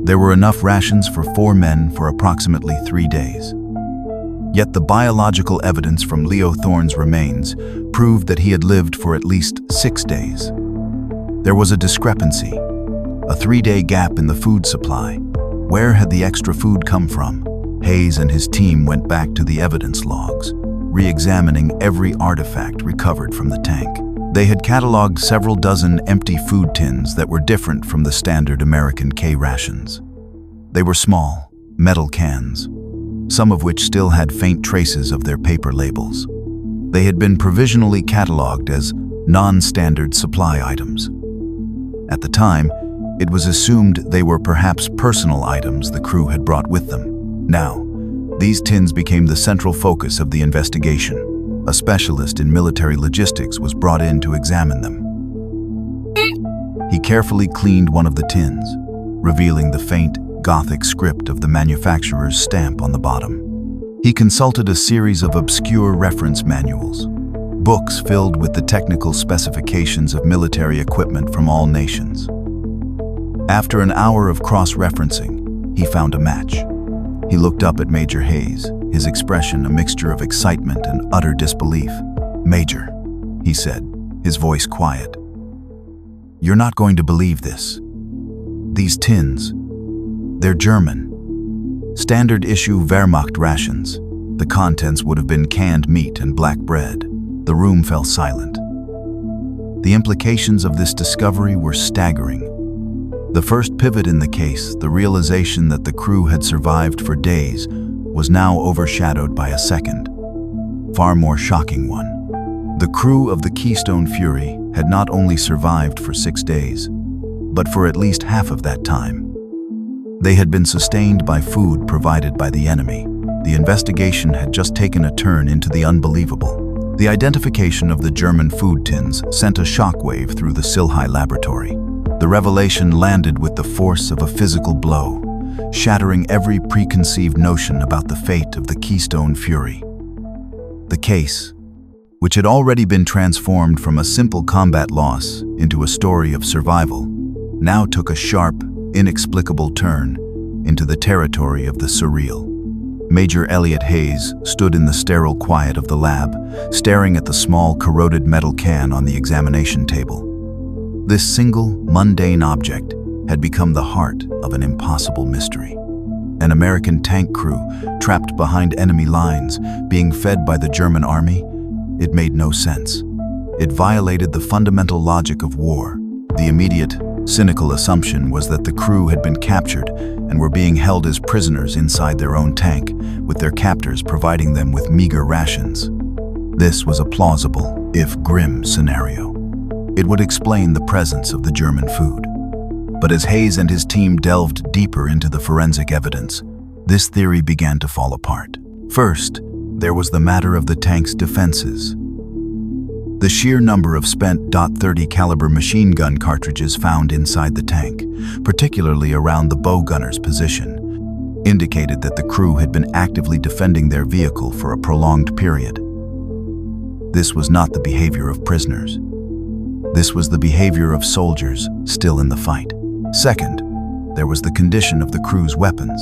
There were enough rations for 4 men for approximately 3 days. Yet the biological evidence from Leo Thorne's remains proved that he had lived for at least 6 days. There was a discrepancy, a 3-day gap in the food supply. Where had the extra food come from? Hayes and his team went back to the evidence logs, re-examining every artifact recovered from the tank. They had cataloged several dozen empty food tins that were different from the standard American K-rations. They were small, metal cans, some of which still had faint traces of their paper labels. They had been provisionally cataloged as non-standard supply items. At the time, it was assumed they were perhaps personal items the crew had brought with them. Now, these tins became the central focus of the investigation. A specialist in military logistics was brought in to examine them. He carefully cleaned one of the tins, revealing the faint, Gothic script of the manufacturer's stamp on the bottom. He consulted a series of obscure reference manuals, books filled with the technical specifications of military equipment from all nations. After an hour of cross-referencing, he found a match. He looked up at Major Hayes, his expression a mixture of excitement and utter disbelief. "Major," he said, his voice quiet. "You're not going to believe this. These tins, they're German. Standard issue Wehrmacht rations. The contents would have been canned meat and black bread." The room fell silent. The implications of this discovery were staggering. The first pivot in the case, the realization that the crew had survived for days, was now overshadowed by a second, far more shocking one. The crew of the Keystone Fury had not only survived for 6 days, but for at least half of that time. They had been sustained by food provided by the enemy. The investigation had just taken a turn into the unbelievable. The identification of the German food tins sent a shockwave through the Silhai laboratory. The revelation landed with the force of a physical blow, shattering every preconceived notion about the fate of the Keystone Fury. The case, which had already been transformed from a simple combat loss into a story of survival, now took a sharp, inexplicable turn into the territory of the surreal. Major Elliot Hayes stood in the sterile quiet of the lab, staring at the small corroded metal can on the examination table. This single, mundane object had become the heart of an impossible mystery. An American tank crew trapped behind enemy lines, being fed by the German army? It made no sense. It violated the fundamental logic of war. The immediate, cynical assumption was that the crew had been captured and were being held as prisoners inside their own tank, with their captors providing them with meager rations. This was a plausible, if grim, scenario. It would explain the presence of the German food. But as Hayes and his team delved deeper into the forensic evidence, this theory began to fall apart. First, there was the matter of the tank's defenses. The sheer number of spent .30 caliber machine gun cartridges found inside the tank, particularly around the bow gunner's position, indicated that the crew had been actively defending their vehicle for a prolonged period. This was not the behavior of prisoners. This was the behavior of soldiers still in the fight. Second, there was the condition of the crew's weapons.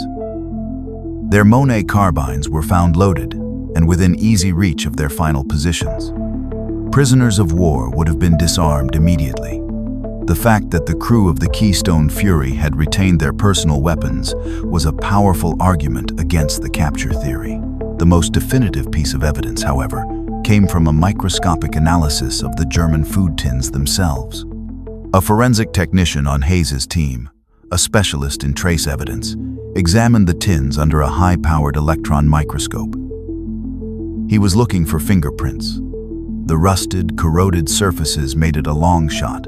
Their Monet carbines were found loaded and within easy reach of their final positions. Prisoners of war would have been disarmed immediately. The fact that the crew of the Keystone Fury had retained their personal weapons was a powerful argument against the capture theory. The most definitive piece of evidence, however, came from a microscopic analysis of the German food tins themselves. A forensic technician on Hayes's team, a specialist in trace evidence, examined the tins under a high-powered electron microscope. He was looking for fingerprints. The rusted, corroded surfaces made it a long shot,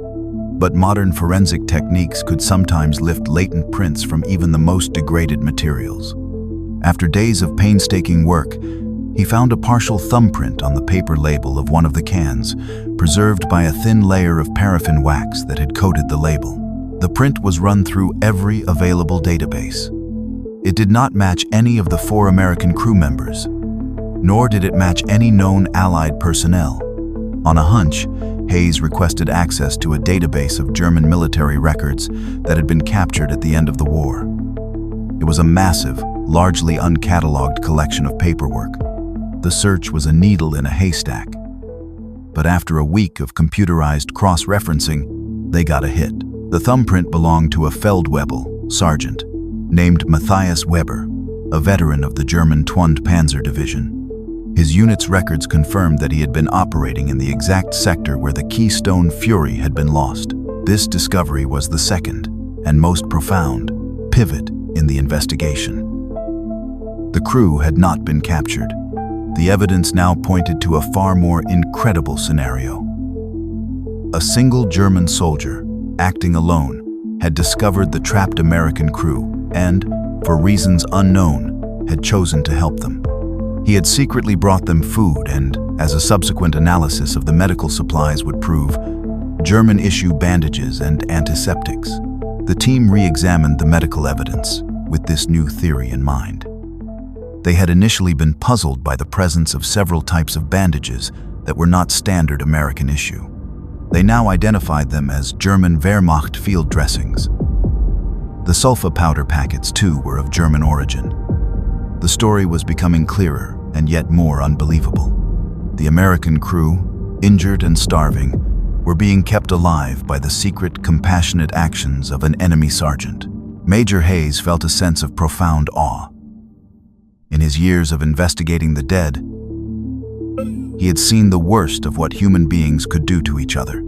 but modern forensic techniques could sometimes lift latent prints from even the most degraded materials. After days of painstaking work, he found a partial thumbprint on the paper label of one of the cans, preserved by a thin layer of paraffin wax that had coated the label. The print was run through every available database. It did not match any of the 4 American crew members, nor did it match any known Allied personnel. On a hunch, Hayes requested access to a database of German military records that had been captured at the end of the war. It was a massive, largely uncatalogued collection of paperwork. The search was a needle in a haystack. But after a week of computerized cross-referencing, they got a hit. The thumbprint belonged to a Feldwebel sergeant named Matthias Weber, a veteran of the German 12th Panzer Division. His unit's records confirmed that he had been operating in the exact sector where the Keystone Fury had been lost. This discovery was the second, and most profound, pivot in the investigation. The crew had not been captured. The evidence now pointed to a far more incredible scenario. A single German soldier, acting alone, had discovered the trapped American crew and, for reasons unknown, had chosen to help them. He had secretly brought them food and, as a subsequent analysis of the medical supplies would prove, German-issue bandages and antiseptics. The team re-examined the medical evidence with this new theory in mind. They had initially been puzzled by the presence of several types of bandages that were not standard American issue. They now identified them as German Wehrmacht field dressings. The sulfa powder packets, too, were of German origin. The story was becoming clearer and yet more unbelievable. The American crew, injured and starving, were being kept alive by the secret, compassionate actions of an enemy sergeant. Major Hayes felt a sense of profound awe. In his years of investigating the dead, he had seen the worst of what human beings could do to each other.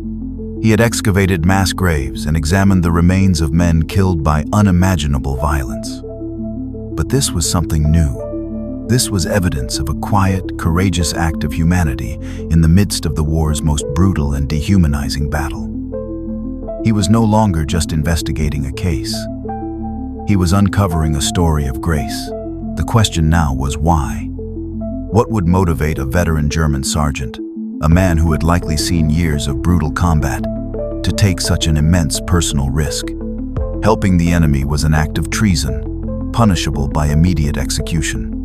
He had excavated mass graves and examined the remains of men killed by unimaginable violence. But this was something new. This was evidence of a quiet, courageous act of humanity in the midst of the war's most brutal and dehumanizing battle. He was no longer just investigating a case. He was uncovering a story of grace. The question now was why? What would motivate a veteran German sergeant, a man who had likely seen years of brutal combat, to take such an immense personal risk? Helping the enemy was an act of treason, punishable by immediate execution.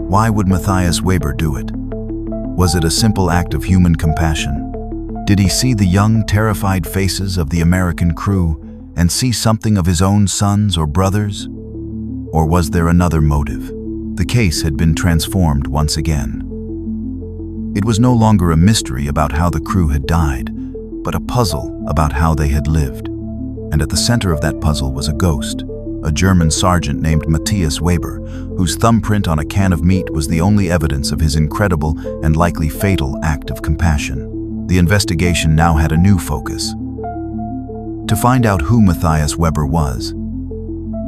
Why would Matthias Weber do it? Was it a simple act of human compassion? Did he see the young, terrified faces of the American crew and see something of his own sons or brothers? Or was there another motive? The case had been transformed once again. It was no longer a mystery about how the crew had died, but a puzzle about how they had lived. And at the center of that puzzle was a ghost, a German sergeant named Matthias Weber, whose thumbprint on a can of meat was the only evidence of his incredible and likely fatal act of compassion. The investigation now had a new focus: to find out who Matthias Weber was,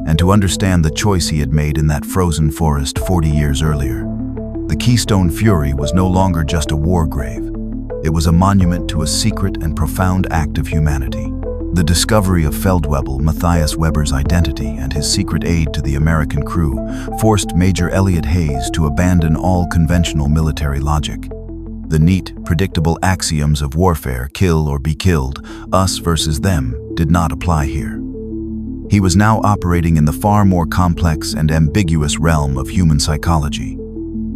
and to understand the choice he had made in that frozen forest 40 years earlier. The Keystone Fury was no longer just a war grave. It was a monument to a secret and profound act of humanity. The discovery of Feldwebel, Matthias Weber's identity, and his secret aid to the American crew forced Major Elliot Hayes to abandon all conventional military logic. The neat, predictable axioms of warfare, kill or be killed, us versus them, did not apply here. He was now operating in the far more complex and ambiguous realm of human psychology.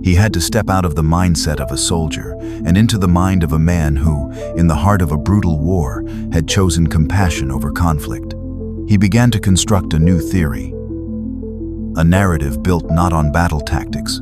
He had to step out of the mindset of a soldier and into the mind of a man who, in the heart of a brutal war, had chosen compassion over conflict. He began to construct a new theory, a narrative built not on battle tactics,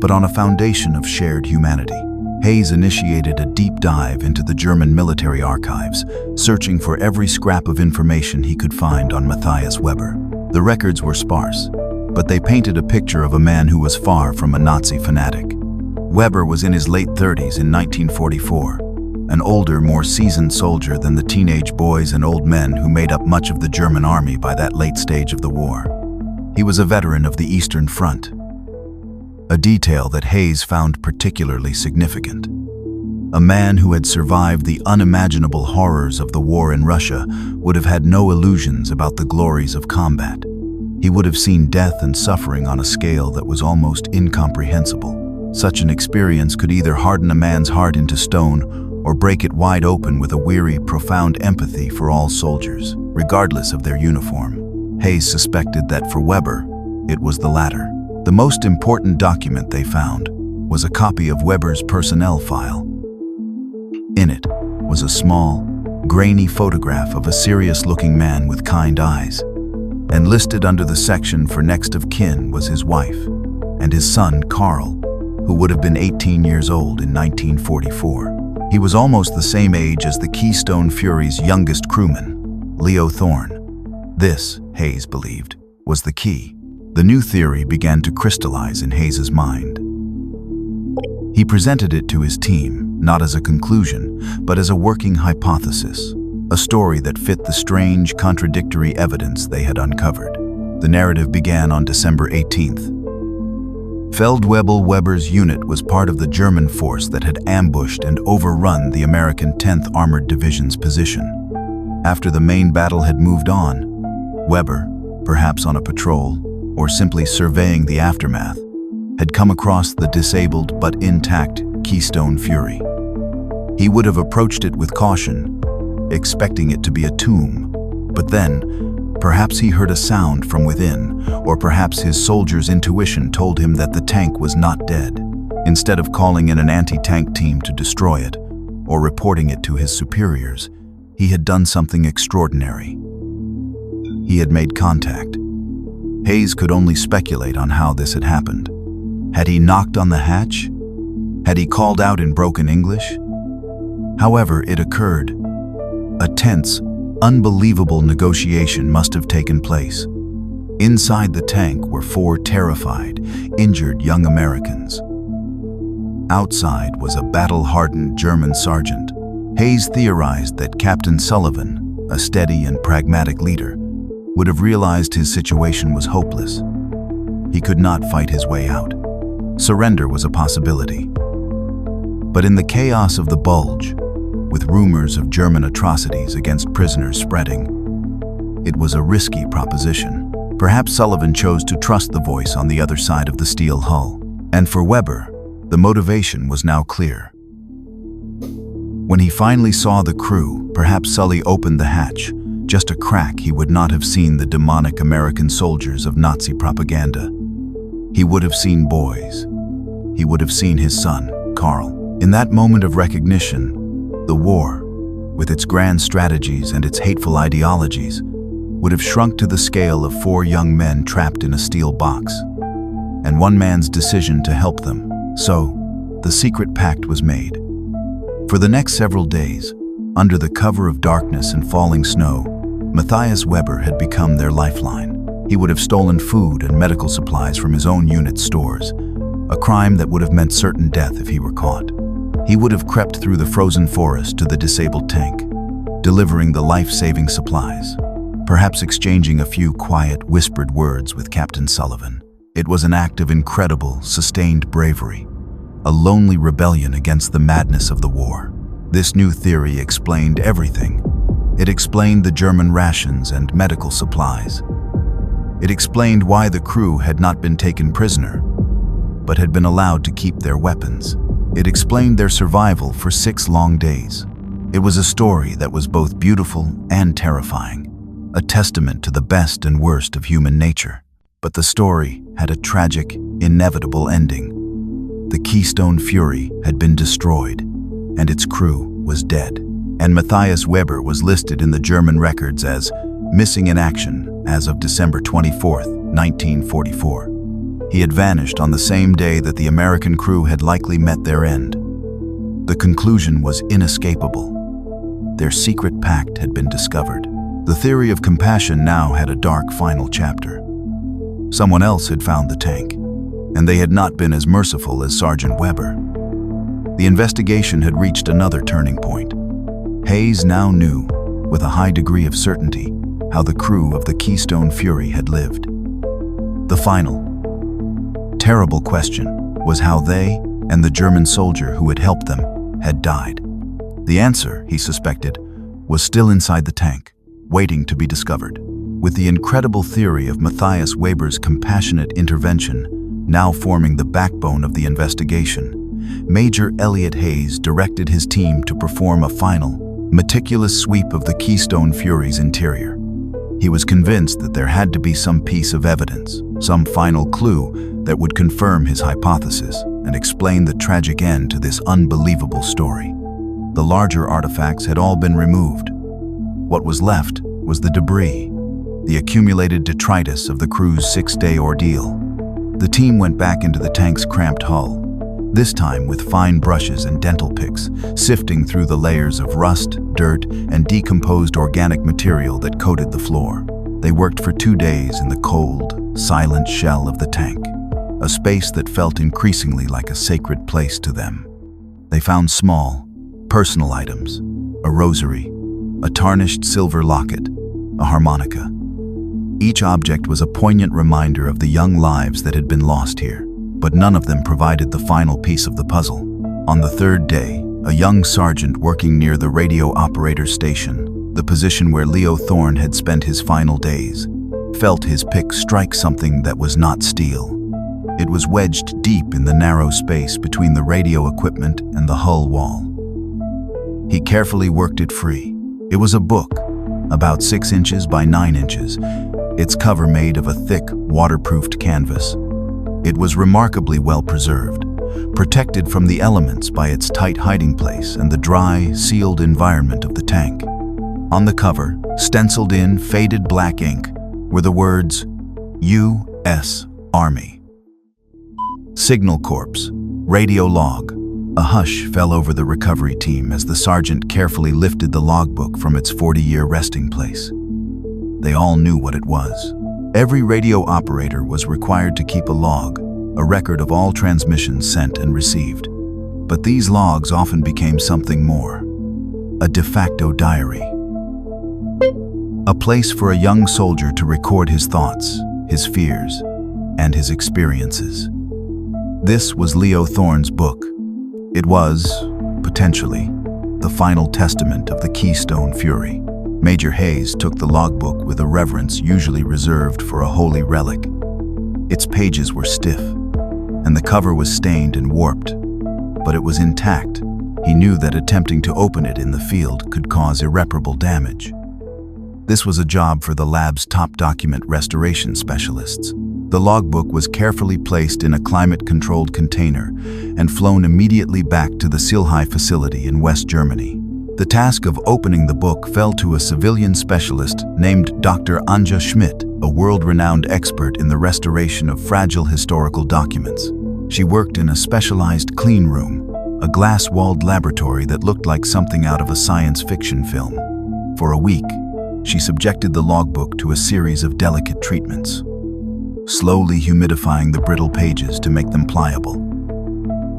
but on a foundation of shared humanity. Hayes initiated a deep dive into the German military archives, searching for every scrap of information he could find on Matthias Weber. The records were sparse, but they painted a picture of a man who was far from a Nazi fanatic. Weber was in his late 30s in 1944, an older, more seasoned soldier than the teenage boys and old men who made up much of the German army by that late stage of the war. He was a veteran of the Eastern Front, a detail that Hayes found particularly significant. A man who had survived the unimaginable horrors of the war in Russia would have had no illusions about the glories of combat. He would have seen death and suffering on a scale that was almost incomprehensible. Such an experience could either harden a man's heart into stone or break it wide open with a weary, profound empathy for all soldiers, regardless of their uniform. Hayes suspected that for Weber, it was the latter. The most important document they found was a copy of Weber's personnel file. In it was a small, grainy photograph of a serious-looking man with kind eyes, and listed under the section for next of kin was his wife and his son, Carl, who would have been 18 years old in 1944. He was almost the same age as the Keystone Fury's youngest crewman, Leo Thorne. This, Hayes believed, was the key. The new theory began to crystallize in Hayes's mind. He presented it to his team, not as a conclusion, but as a working hypothesis, a story that fit the strange, contradictory evidence they had uncovered. The narrative began on December 18th. Feldwebel Weber's unit was part of the German force that had ambushed and overrun the American 10th Armored Division's position. After the main battle had moved on, Weber, perhaps on a patrol, or simply surveying the aftermath, had come across the disabled but intact Keystone Fury. He would have approached it with caution, expecting it to be a tomb, but then, perhaps he heard a sound from within, or perhaps his soldier's intuition told him that the tank was not dead. Instead of calling in an anti-tank team to destroy it, or reporting it to his superiors, he had done something extraordinary. He had made contact. Hayes could only speculate on how this had happened. Had he knocked on the hatch? Had he called out in broken English? However, it occurred. A tense, unbelievable negotiation must have taken place. Inside the tank were 4 terrified, injured young Americans. Outside was a battle-hardened German sergeant. Hayes theorized that Captain Sullivan, a steady and pragmatic leader, would have realized his situation was hopeless. He could not fight his way out. Surrender was a possibility. But in the chaos of the bulge, with rumors of German atrocities against prisoners spreading, it was a risky proposition. Perhaps Sullivan chose to trust the voice on the other side of the steel hull. And for Weber, the motivation was now clear. When he finally saw the crew, perhaps Sully opened the hatch. Just a crack, he would not have seen the demonic American soldiers of Nazi propaganda. He would have seen boys. He would have seen his son, Carl. In that moment of recognition, the war, with its grand strategies and its hateful ideologies, would have shrunk to the scale of 4 young men trapped in a steel box, and one man's decision to help them. So, the secret pact was made. For the next several days, under the cover of darkness and falling snow, Matthias Weber had become their lifeline. He would have stolen food and medical supplies from his own unit's stores, a crime that would have meant certain death if he were caught. He would have crept through the frozen forest to the disabled tank, delivering the life-saving supplies, perhaps exchanging a few quiet, whispered words with Captain Sullivan. It was an act of incredible, sustained bravery, a lonely rebellion against the madness of the war. This new theory explained everything. It explained the German rations and medical supplies. It explained why the crew had not been taken prisoner, but had been allowed to keep their weapons. It explained their survival for 6 long days. It was a story that was both beautiful and terrifying, a testament to the best and worst of human nature. But the story had a tragic, inevitable ending. The Keystone Fury had been destroyed, and its crew was dead. And Matthias Weber was listed in the German records as missing in action as of December 24, 1944. He had vanished on the same day that the American crew had likely met their end. The conclusion was inescapable. Their secret pact had been discovered. The theory of compassion now had a dark final chapter. Someone else had found the tank, and they had not been as merciful as Sergeant Weber. The investigation had reached another turning point. Hayes now knew, with a high degree of certainty, how the crew of the Keystone Fury had lived. The final, terrible question was how they and the German soldier who had helped them had died. The answer, he suspected, was still inside the tank, waiting to be discovered. With the incredible theory of Matthias Weber's compassionate intervention now forming the backbone of the investigation, Major Elliot Hayes directed his team to perform a final, meticulous sweep of the Keystone Fury's interior. He was convinced that there had to be some piece of evidence, some final clue that would confirm his hypothesis and explain the tragic end to this unbelievable story. The larger artifacts had all been removed. What was left was the debris, the accumulated detritus of the crew's 6-day ordeal. The team went back into the tank's cramped hull, this time with fine brushes and dental picks, sifting through the layers of rust, dirt, and decomposed organic material that coated the floor. They worked for 2 days in the cold, silent shell of the tank, a space that felt increasingly like a sacred place to them. They found small, personal items, a rosary, a tarnished silver locket, a harmonica. Each object was a poignant reminder of the young lives that had been lost here, but none of them provided the final piece of the puzzle. On the 3rd day, a young sergeant working near the radio operator station, the position where Leo Thorne had spent his final days, felt his pick strike something that was not steel. It was wedged deep in the narrow space between the radio equipment and the hull wall. He carefully worked it free. It was a book, about 6 inches by 9 inches, its cover made of a thick, waterproofed canvas. It was remarkably well preserved, protected from the elements by its tight hiding place and the dry, sealed environment of the tank. On the cover, stenciled in faded black ink, were the words, U.S. Army. Signal Corps, radio log. A hush fell over the recovery team as the sergeant carefully lifted the logbook from its 40-year resting place. They all knew what it was. Every radio operator was required to keep a log, a record of all transmissions sent and received. But these logs often became something more, a de facto diary. A place for a young soldier to record his thoughts, his fears, and his experiences. This was Leo Thorne's book. It was, potentially, the final testament of the Keystone Fury. Major Hayes took the logbook with a reverence usually reserved for a holy relic. Its pages were stiff, and the cover was stained and warped, but it was intact. He knew that attempting to open it in the field could cause irreparable damage. This was a job for the lab's top document restoration specialists. The logbook was carefully placed in a climate-controlled container and flown immediately back to the Silhai facility in West Germany. The task of opening the book fell to a civilian specialist named Dr. Anja Schmidt, a world-renowned expert in the restoration of fragile historical documents. She worked in a specialized clean room, a glass-walled laboratory that looked like something out of a science fiction film. For a week, she subjected the logbook to a series of delicate treatments, slowly humidifying the brittle pages to make them pliable,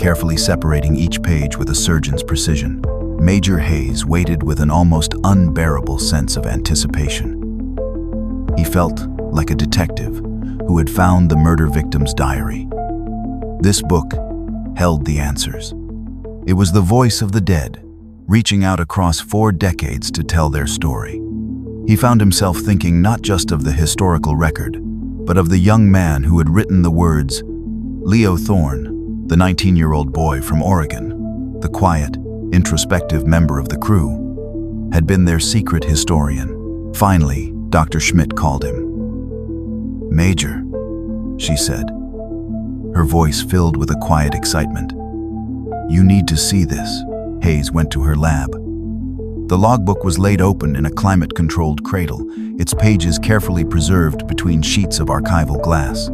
carefully separating each page with a surgeon's precision. Major Hayes waited with an almost unbearable sense of anticipation. He felt like a detective who had found the murder victim's diary. This book held the answers. It was the voice of the dead, reaching out across 4 decades to tell their story. He found himself thinking not just of the historical record, but of the young man who had written the words. Leo Thorne, the 19-year-old boy from Oregon, the quiet, introspective member of the crew, had been their secret historian. Finally, Dr. Schmidt called him. "Major," she said. her voice filled with a quiet excitement. "You need to see this." Hayes went to her lab. The logbook was laid open in a climate-controlled cradle, its pages carefully preserved between sheets of archival glass.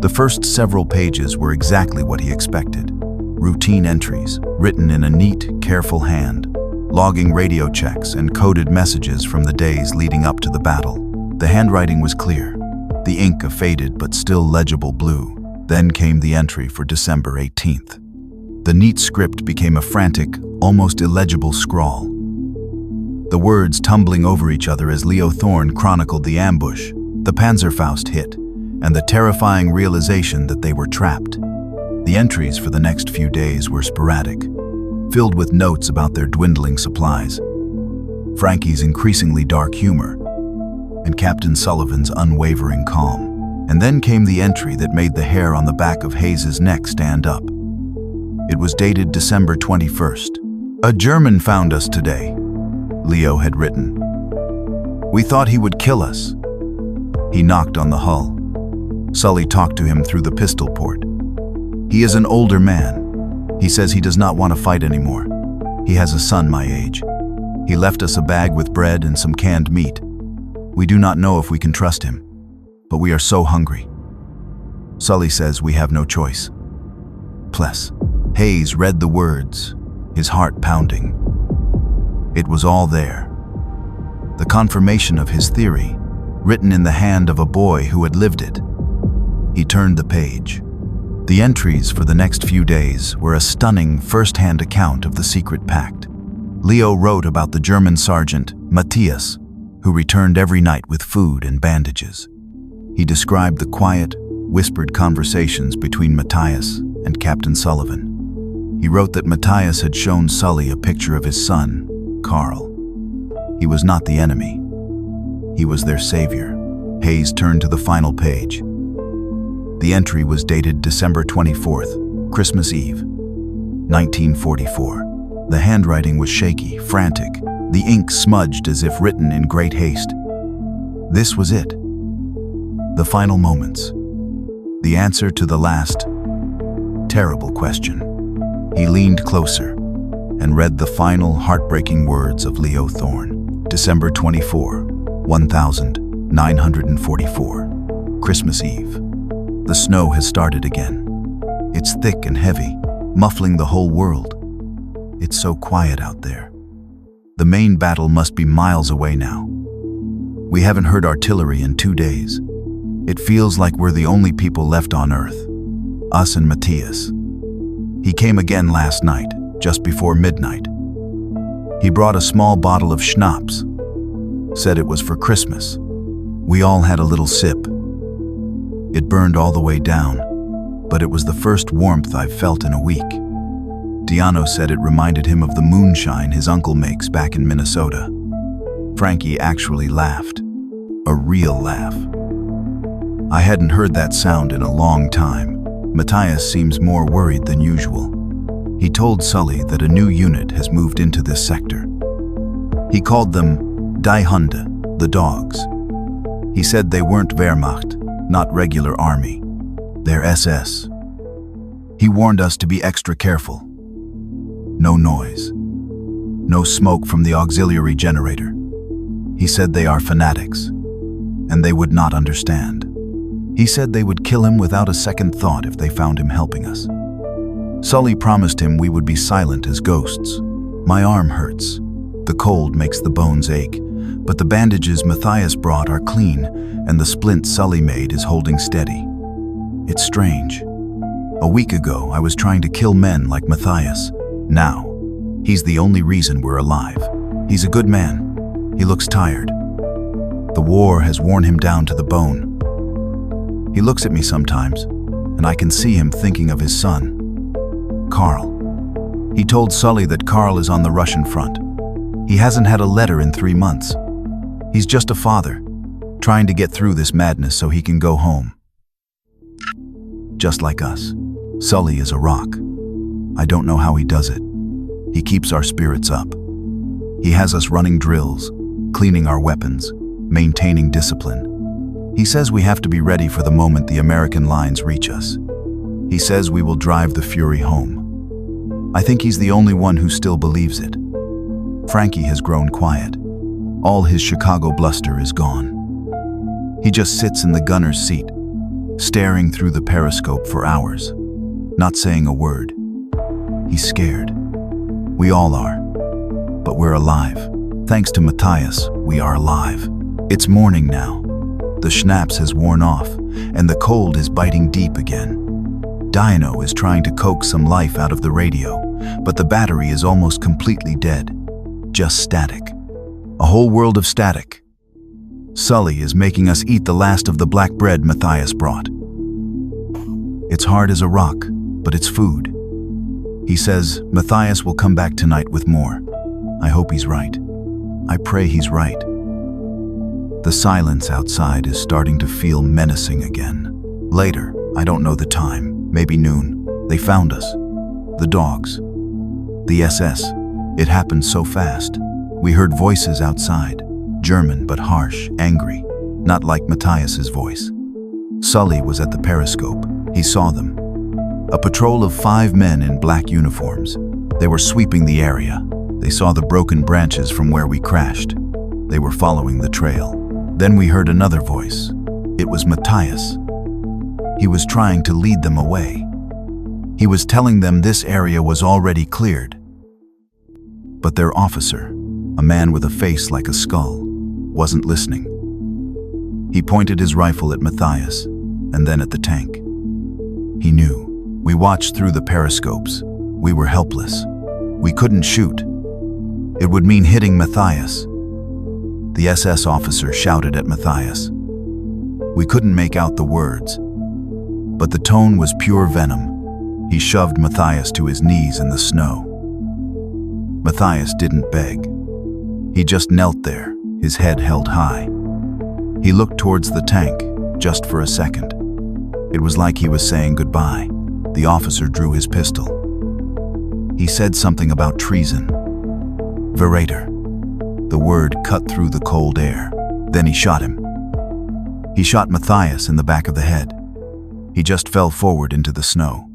The first several pages were exactly what he expected. Routine entries, written in a neat, careful hand, logging radio checks and coded messages from the days leading up to the battle. The handwriting was clear, the ink a faded but still legible blue. Then came the entry for December 18th. The neat script became a frantic, almost illegible scrawl. The words tumbling over each other as Leo Thorne chronicled the ambush, the Panzerfaust hit, and the terrifying realization that they were trapped. The entries for the next few days were sporadic, filled with notes about their dwindling supplies, Frankie's increasingly dark humor, and Captain Sullivan's unwavering calm. And then came the entry that made the hair on the back of Hayes's neck stand up. It was dated December 21st. "A German found us today," Leo had written. "We thought he would kill us." He knocked on the hull. Sully talked to him through the pistol port. "He is an older man. He says he does not want to fight anymore. He has a son my age. He left us a bag with bread and some canned meat. We do not know if we can trust him, but we are so hungry. Sully says we have no choice." Pless. Hayes read the words, his heart pounding. It was all there. The confirmation of his theory, written in the hand of a boy who had lived it. He turned the page. The entries for the next few days were a stunning first-hand account of the secret pact. Leo wrote about the German sergeant, Matthias, who returned every night with food and bandages. He described the quiet, whispered conversations between Matthias and Captain Sullivan. He wrote that Matthias had shown Sully a picture of his son, Carl. He was not the enemy. He was their savior. Hayes turned to the final page. The entry was dated December 24th, Christmas Eve, 1944. The handwriting was shaky, frantic, the ink smudged as if written in great haste. This was it. The final moments. The answer to the last, terrible question. He leaned closer and read the final heartbreaking words of Leo Thorne. December 24, 1944. Christmas Eve. The snow has started again. It's thick and heavy, muffling the whole world. It's so quiet out there. The main battle must be miles away now. We haven't heard artillery in 2 days. It feels like we're the only people left on Earth. Us and Matthias. He came again last night, just before midnight. He brought a small bottle of schnapps. Said it was for Christmas. We all had a little sip. It burned all the way down, but it was the first warmth I've felt in a week. Diano said it reminded him of the moonshine his uncle makes back in Minnesota. Frankie actually laughed. A real laugh. I hadn't heard that sound in a long time. Matthias seems more worried than usual. He told Sully that a new unit has moved into this sector. He called them Die Hunde, the dogs. He said they weren't Wehrmacht, not regular army. They're SS. He warned us to be extra careful. No noise. No smoke from the auxiliary generator. He said they are fanatics, and they would not understand. He said they would kill him without a second thought if they found him helping us. Sully promised him we would be silent as ghosts. My arm hurts. The cold makes the bones ache, but the bandages Matthias brought are clean, and the splint Sully made is holding steady. It's strange. A week ago, I was trying to kill men like Matthias. Now, he's the only reason we're alive. He's a good man. He looks tired. The war has worn him down to the bone. He looks at me sometimes, and I can see him thinking of his son, Carl. He told Sully that Carl is on the Russian front. He hasn't had a letter in 3 months. He's just a father, trying to get through this madness so he can go home. Just like us, Sully is a rock. I don't know how he does it. He keeps our spirits up. He has us running drills, cleaning our weapons, maintaining discipline. He says we have to be ready for the moment the American lines reach us. He says we will drive the Fury home. I think he's the only one who still believes it. Frankie has grown quiet. All his Chicago bluster is gone. He just sits in the gunner's seat, staring through the periscope for hours, not saying a word. He's scared. We all are. But we're alive. Thanks to Matthias, we are alive. It's morning now. The schnapps has worn off, and the cold is biting deep again. Dino is trying to coax some life out of the radio, but the battery is almost completely dead. Just static. A whole world of static. Sully is making us eat the last of the black bread Matthias brought. It's hard as a rock, but it's food. He says Matthias will come back tonight with more. I hope he's right. I pray he's right. The silence outside is starting to feel menacing again. Later, I don't know the time, maybe noon, they found us. The dogs. The SS. It happened so fast. We heard voices outside, German but harsh, angry, not like Matthias's voice. Sully was at the periscope. He saw them. A patrol of 5 men in black uniforms. They were sweeping the area. They saw the broken branches from where we crashed. They were following the trail. Then we heard another voice. It was Matthias. He was trying to lead them away. He was telling them this area was already cleared. But their officer, a man with a face like a skull, wasn't listening. He pointed his rifle at Matthias, and then at the tank. He knew. We watched through the periscopes. We were helpless. We couldn't shoot. It would mean hitting Matthias. The SS officer shouted at Matthias. We couldn't make out the words, but the tone was pure venom. He shoved Matthias to his knees in the snow. Matthias didn't beg. He just knelt there, his head held high. He looked towards the tank, just for a second. It was like he was saying goodbye. The officer drew his pistol. He said something about treason. Verräter. The word cut through the cold air. Then he shot him. He shot Matthias in the back of the head. He just fell forward into the snow.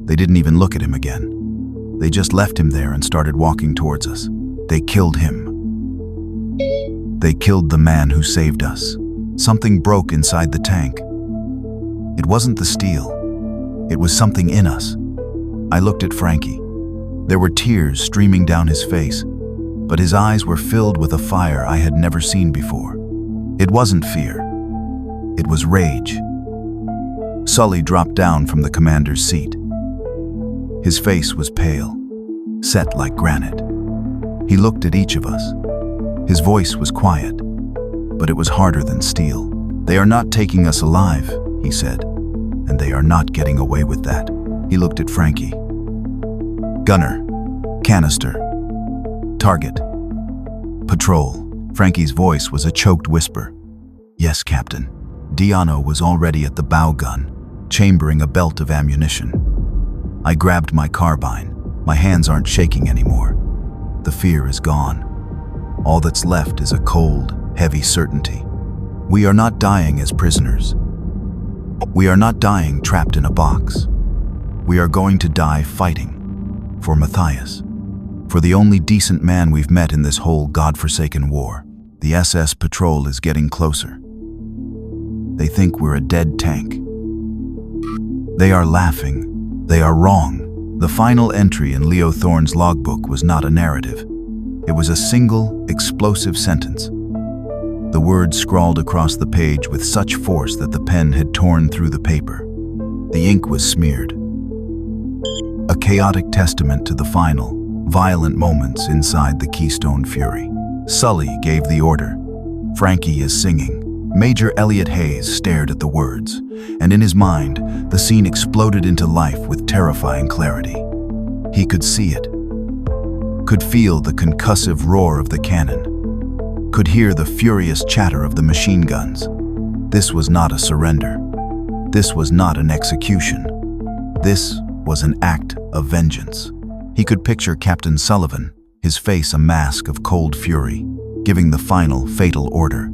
They didn't even look at him again. They just left him there and started walking towards us. They killed him. They killed the man who saved us. Something broke inside the tank. It wasn't the steel. It was something in us. I looked at Frankie. There were tears streaming down his face, but his eyes were filled with a fire I had never seen before. It wasn't fear. It was rage. Sully dropped down from the commander's seat. His face was pale, set like granite. He looked at each of us. His voice was quiet, but it was harder than steel. They are not taking us alive, he said, and they are not getting away with that. He looked at Frankie. Gunner, canister, target, patrol. Frankie's voice was a choked whisper. Yes, Captain. Diano was already at the bow gun, chambering a belt of ammunition. I grabbed my carbine. My hands aren't shaking anymore. The fear is gone. All that's left is a cold, heavy certainty. We are not dying as prisoners. We are not dying trapped in a box. We are going to die fighting. For Matthias. For the only decent man we've met in this whole godforsaken war. The SS patrol is getting closer. They think we're a dead tank. They are laughing. They are wrong. The final entry in Leo Thorne's logbook was not a narrative. It was a single, explosive sentence. The words scrawled across the page with such force that the pen had torn through the paper. The ink was smeared. A chaotic testament to the final, violent moments inside the Keystone Fury. Sully gave the order. Frankie is singing. Major Elliot Hayes stared at the words, and in his mind, the scene exploded into life with terrifying clarity. He could see it, could feel the concussive roar of the cannon, could hear the furious chatter of the machine guns. This was not a surrender. This was not an execution. This was an act of vengeance. He could picture Captain Sullivan, his face a mask of cold fury, giving the final, fatal order.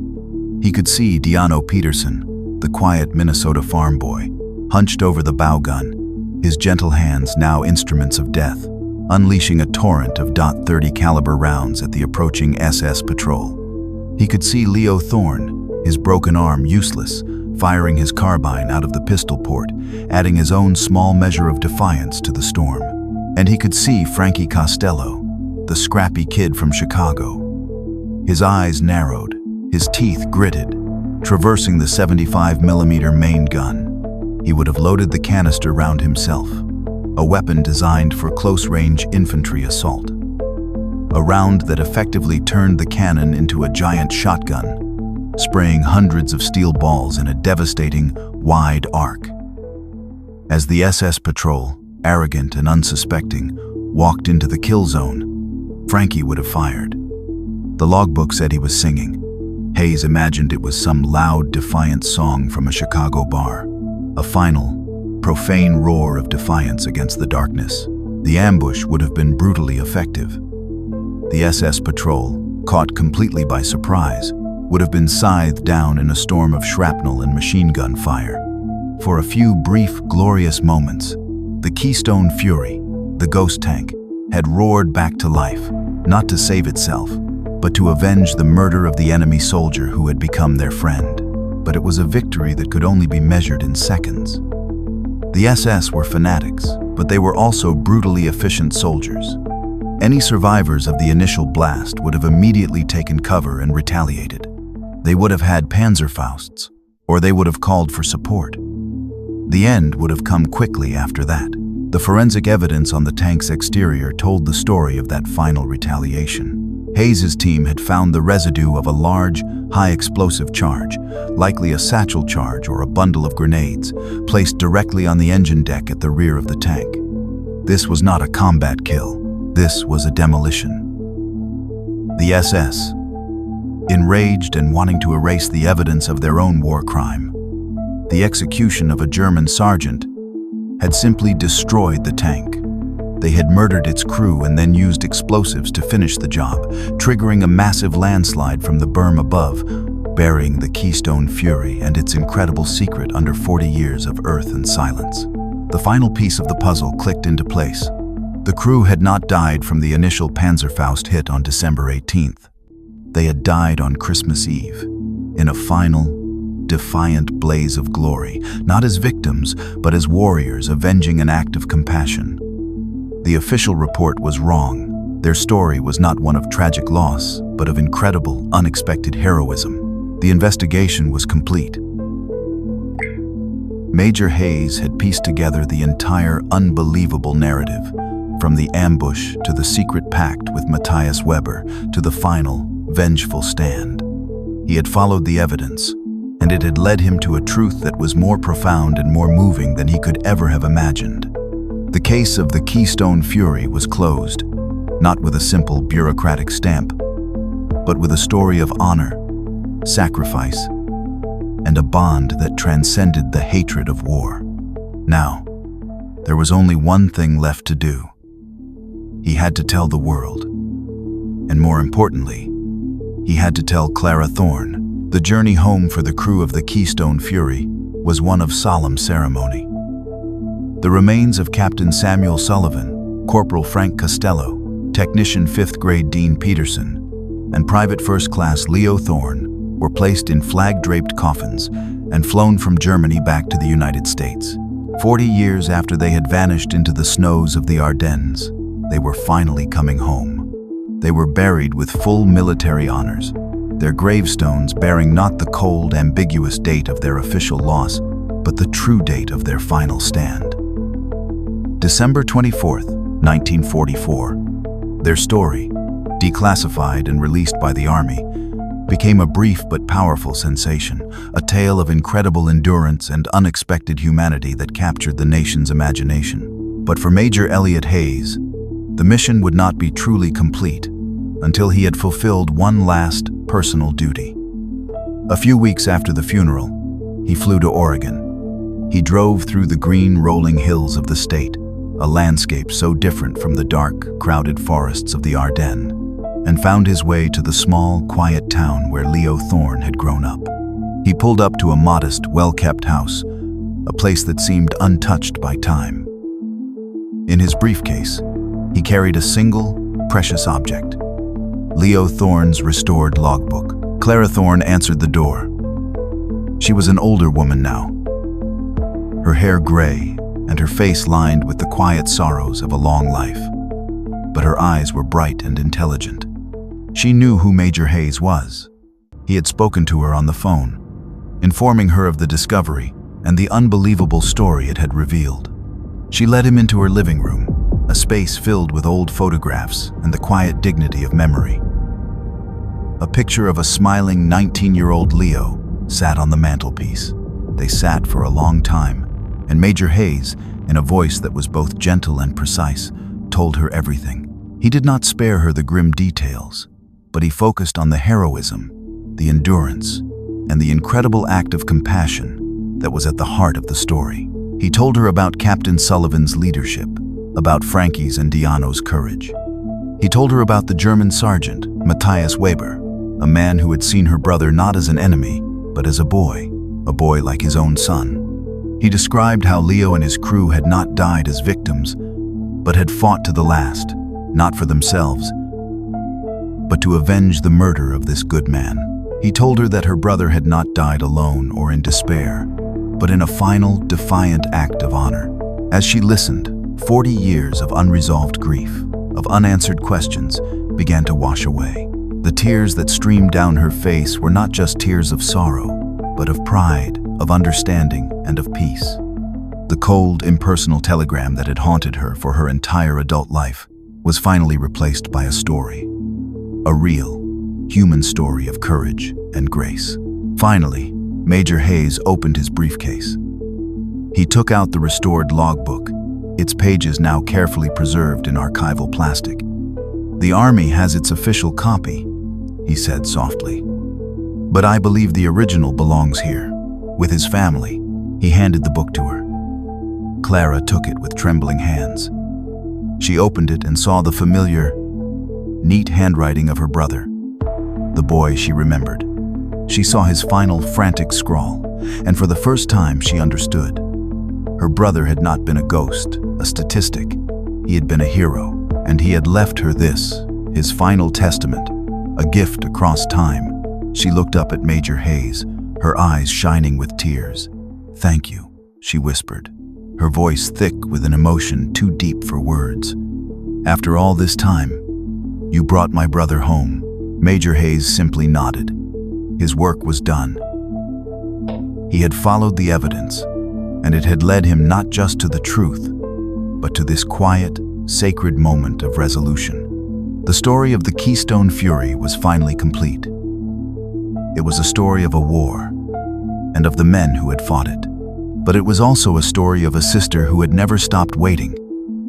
He could see Diano Peterson, the quiet Minnesota farm boy, hunched over the bow gun, his gentle hands now instruments of death, unleashing a torrent of .30 caliber rounds at the approaching SS patrol. He could see Leo Thorne, his broken arm useless, firing his carbine out of the pistol port, adding his own small measure of defiance to the storm. And he could see Frankie Costello, the scrappy kid from Chicago. His eyes narrowed, his teeth gritted, traversing the 75mm main gun. He would have loaded the canister round himself, a weapon designed for close-range infantry assault. A round that effectively turned the cannon into a giant shotgun, spraying hundreds of steel balls in a devastating, wide arc. As the SS patrol, arrogant and unsuspecting, walked into the kill zone, Frankie would have fired. The logbook said he was singing. Hayes imagined it was some loud, defiant song from a Chicago bar, a final, profane roar of defiance against the darkness. The ambush would have been brutally effective. The SS patrol, caught completely by surprise, would have been scythed down in a storm of shrapnel and machine gun fire. For a few brief, glorious moments, the Keystone Fury, the ghost tank, had roared back to life, not to save itself, but to avenge the murder of the enemy soldier who had become their friend. But it was a victory that could only be measured in seconds. The SS were fanatics, but they were also brutally efficient soldiers. Any survivors of the initial blast would have immediately taken cover and retaliated. They would have had Panzerfausts, or they would have called for support. The end would have come quickly after that. The forensic evidence on the tank's exterior told the story of that final retaliation. Hayes's team had found the residue of a large, high-explosive charge, likely a satchel charge or a bundle of grenades, placed directly on the engine deck at the rear of the tank. This was not a combat kill. This was a demolition. The SS, enraged and wanting to erase the evidence of their own war crime, the execution of a German sergeant, had simply destroyed the tank. They had murdered its crew and then used explosives to finish the job, triggering a massive landslide from the berm above, burying the Keystone Fury and its incredible secret under 40 years of earth and silence. The final piece of the puzzle clicked into place. The crew had not died from the initial Panzerfaust hit on December 18th. They had died on Christmas Eve, in a final, defiant blaze of glory, not as victims, but as warriors avenging an act of compassion. The official report was wrong. Their story was not one of tragic loss, but of incredible, unexpected heroism. The investigation was complete. Major Hayes had pieced together the entire unbelievable narrative, from the ambush to the secret pact with Matthias Weber to the final, vengeful stand. He had followed the evidence, and it had led him to a truth that was more profound and more moving than he could ever have imagined. The case of the Keystone Fury was closed, not with a simple bureaucratic stamp, but with a story of honor, sacrifice, and a bond that transcended the hatred of war. Now, there was only one thing left to do. He had to tell the world, and more importantly, he had to tell Clara Thorne. The journey home for the crew of the Keystone Fury was one of solemn ceremony. The remains of Captain Samuel Sullivan, Corporal Frank Costello, Technician 5th Grade Dean Peterson, and Private First Class Leo Thorne were placed in flag-draped coffins and flown from Germany back to the United States. 40 years after they had vanished into the snows of the Ardennes, they were finally coming home. They were buried with full military honors, their gravestones bearing not the cold, ambiguous date of their official loss, but the true date of their final stand. December 24th, 1944. Their story, declassified and released by the Army, became a brief but powerful sensation, a tale of incredible endurance and unexpected humanity that captured the nation's imagination. But for Major Elliot Hayes, the mission would not be truly complete until he had fulfilled one last personal duty. A few weeks after the funeral, he flew to Oregon. He drove through the green rolling hills of the state, a landscape so different from the dark, crowded forests of the Ardennes, and found his way to the small, quiet town where Leo Thorne had grown up. He pulled up to a modest, well-kept house, a place that seemed untouched by time. In his briefcase, he carried a single, precious object: Leo Thorne's restored logbook. Clara Thorne answered the door. She was an older woman now, her hair gray and her face lined with the quiet sorrows of a long life. But her eyes were bright and intelligent. She knew who Major Hayes was. He had spoken to her on the phone, informing her of the discovery and the unbelievable story it had revealed. She led him into her living room, a space filled with old photographs and the quiet dignity of memory. A picture of a smiling 19-year-old Leo sat on the mantelpiece. They sat for a long time, and Major Hayes, in a voice that was both gentle and precise, told her everything. He did not spare her the grim details, but he focused on the heroism, the endurance, and the incredible act of compassion that was at the heart of the story. He told her about Captain Sullivan's leadership, about Frankie's and Diano's courage. He told her about the German sergeant, Matthias Weber, a man who had seen her brother not as an enemy, but as a boy like his own son. He described how Leo and his crew had not died as victims, but had fought to the last, not for themselves, but to avenge the murder of this good man. He told her that her brother had not died alone or in despair, but in a final, defiant act of honor. As she listened, 40 years of unresolved grief, of unanswered questions, began to wash away. The tears that streamed down her face were not just tears of sorrow, but of pride, of understanding, and of peace. The cold, impersonal telegram that had haunted her for her entire adult life was finally replaced by a story. A real, human story of courage and grace. Finally, Major Hayes opened his briefcase. He took out the restored logbook, its pages now carefully preserved in archival plastic. "The Army has its official copy," he said softly. "But I believe the original belongs here, with his family." He handed the book to her. Clara took it with trembling hands. She opened it and saw the familiar, neat handwriting of her brother, the boy she remembered. She saw his final frantic scrawl, and for the first time she understood. Her brother had not been a ghost, a statistic. He had been a hero, and he had left her this, his final testament, a gift across time. She looked up at Major Hayes, her eyes shining with tears. "Thank you," she whispered, her voice thick with an emotion too deep for words. "After all this time, you brought my brother home." Major Hayes simply nodded. His work was done. He had followed the evidence, and it had led him not just to the truth, but to this quiet, sacred moment of resolution. The story of the Keystone Fury was finally complete. It was a story of a war, and of the men who had fought it. But it was also a story of a sister who had never stopped waiting,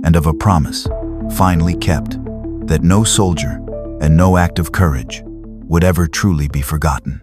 and of a promise, finally kept, that no soldier and no act of courage would ever truly be forgotten.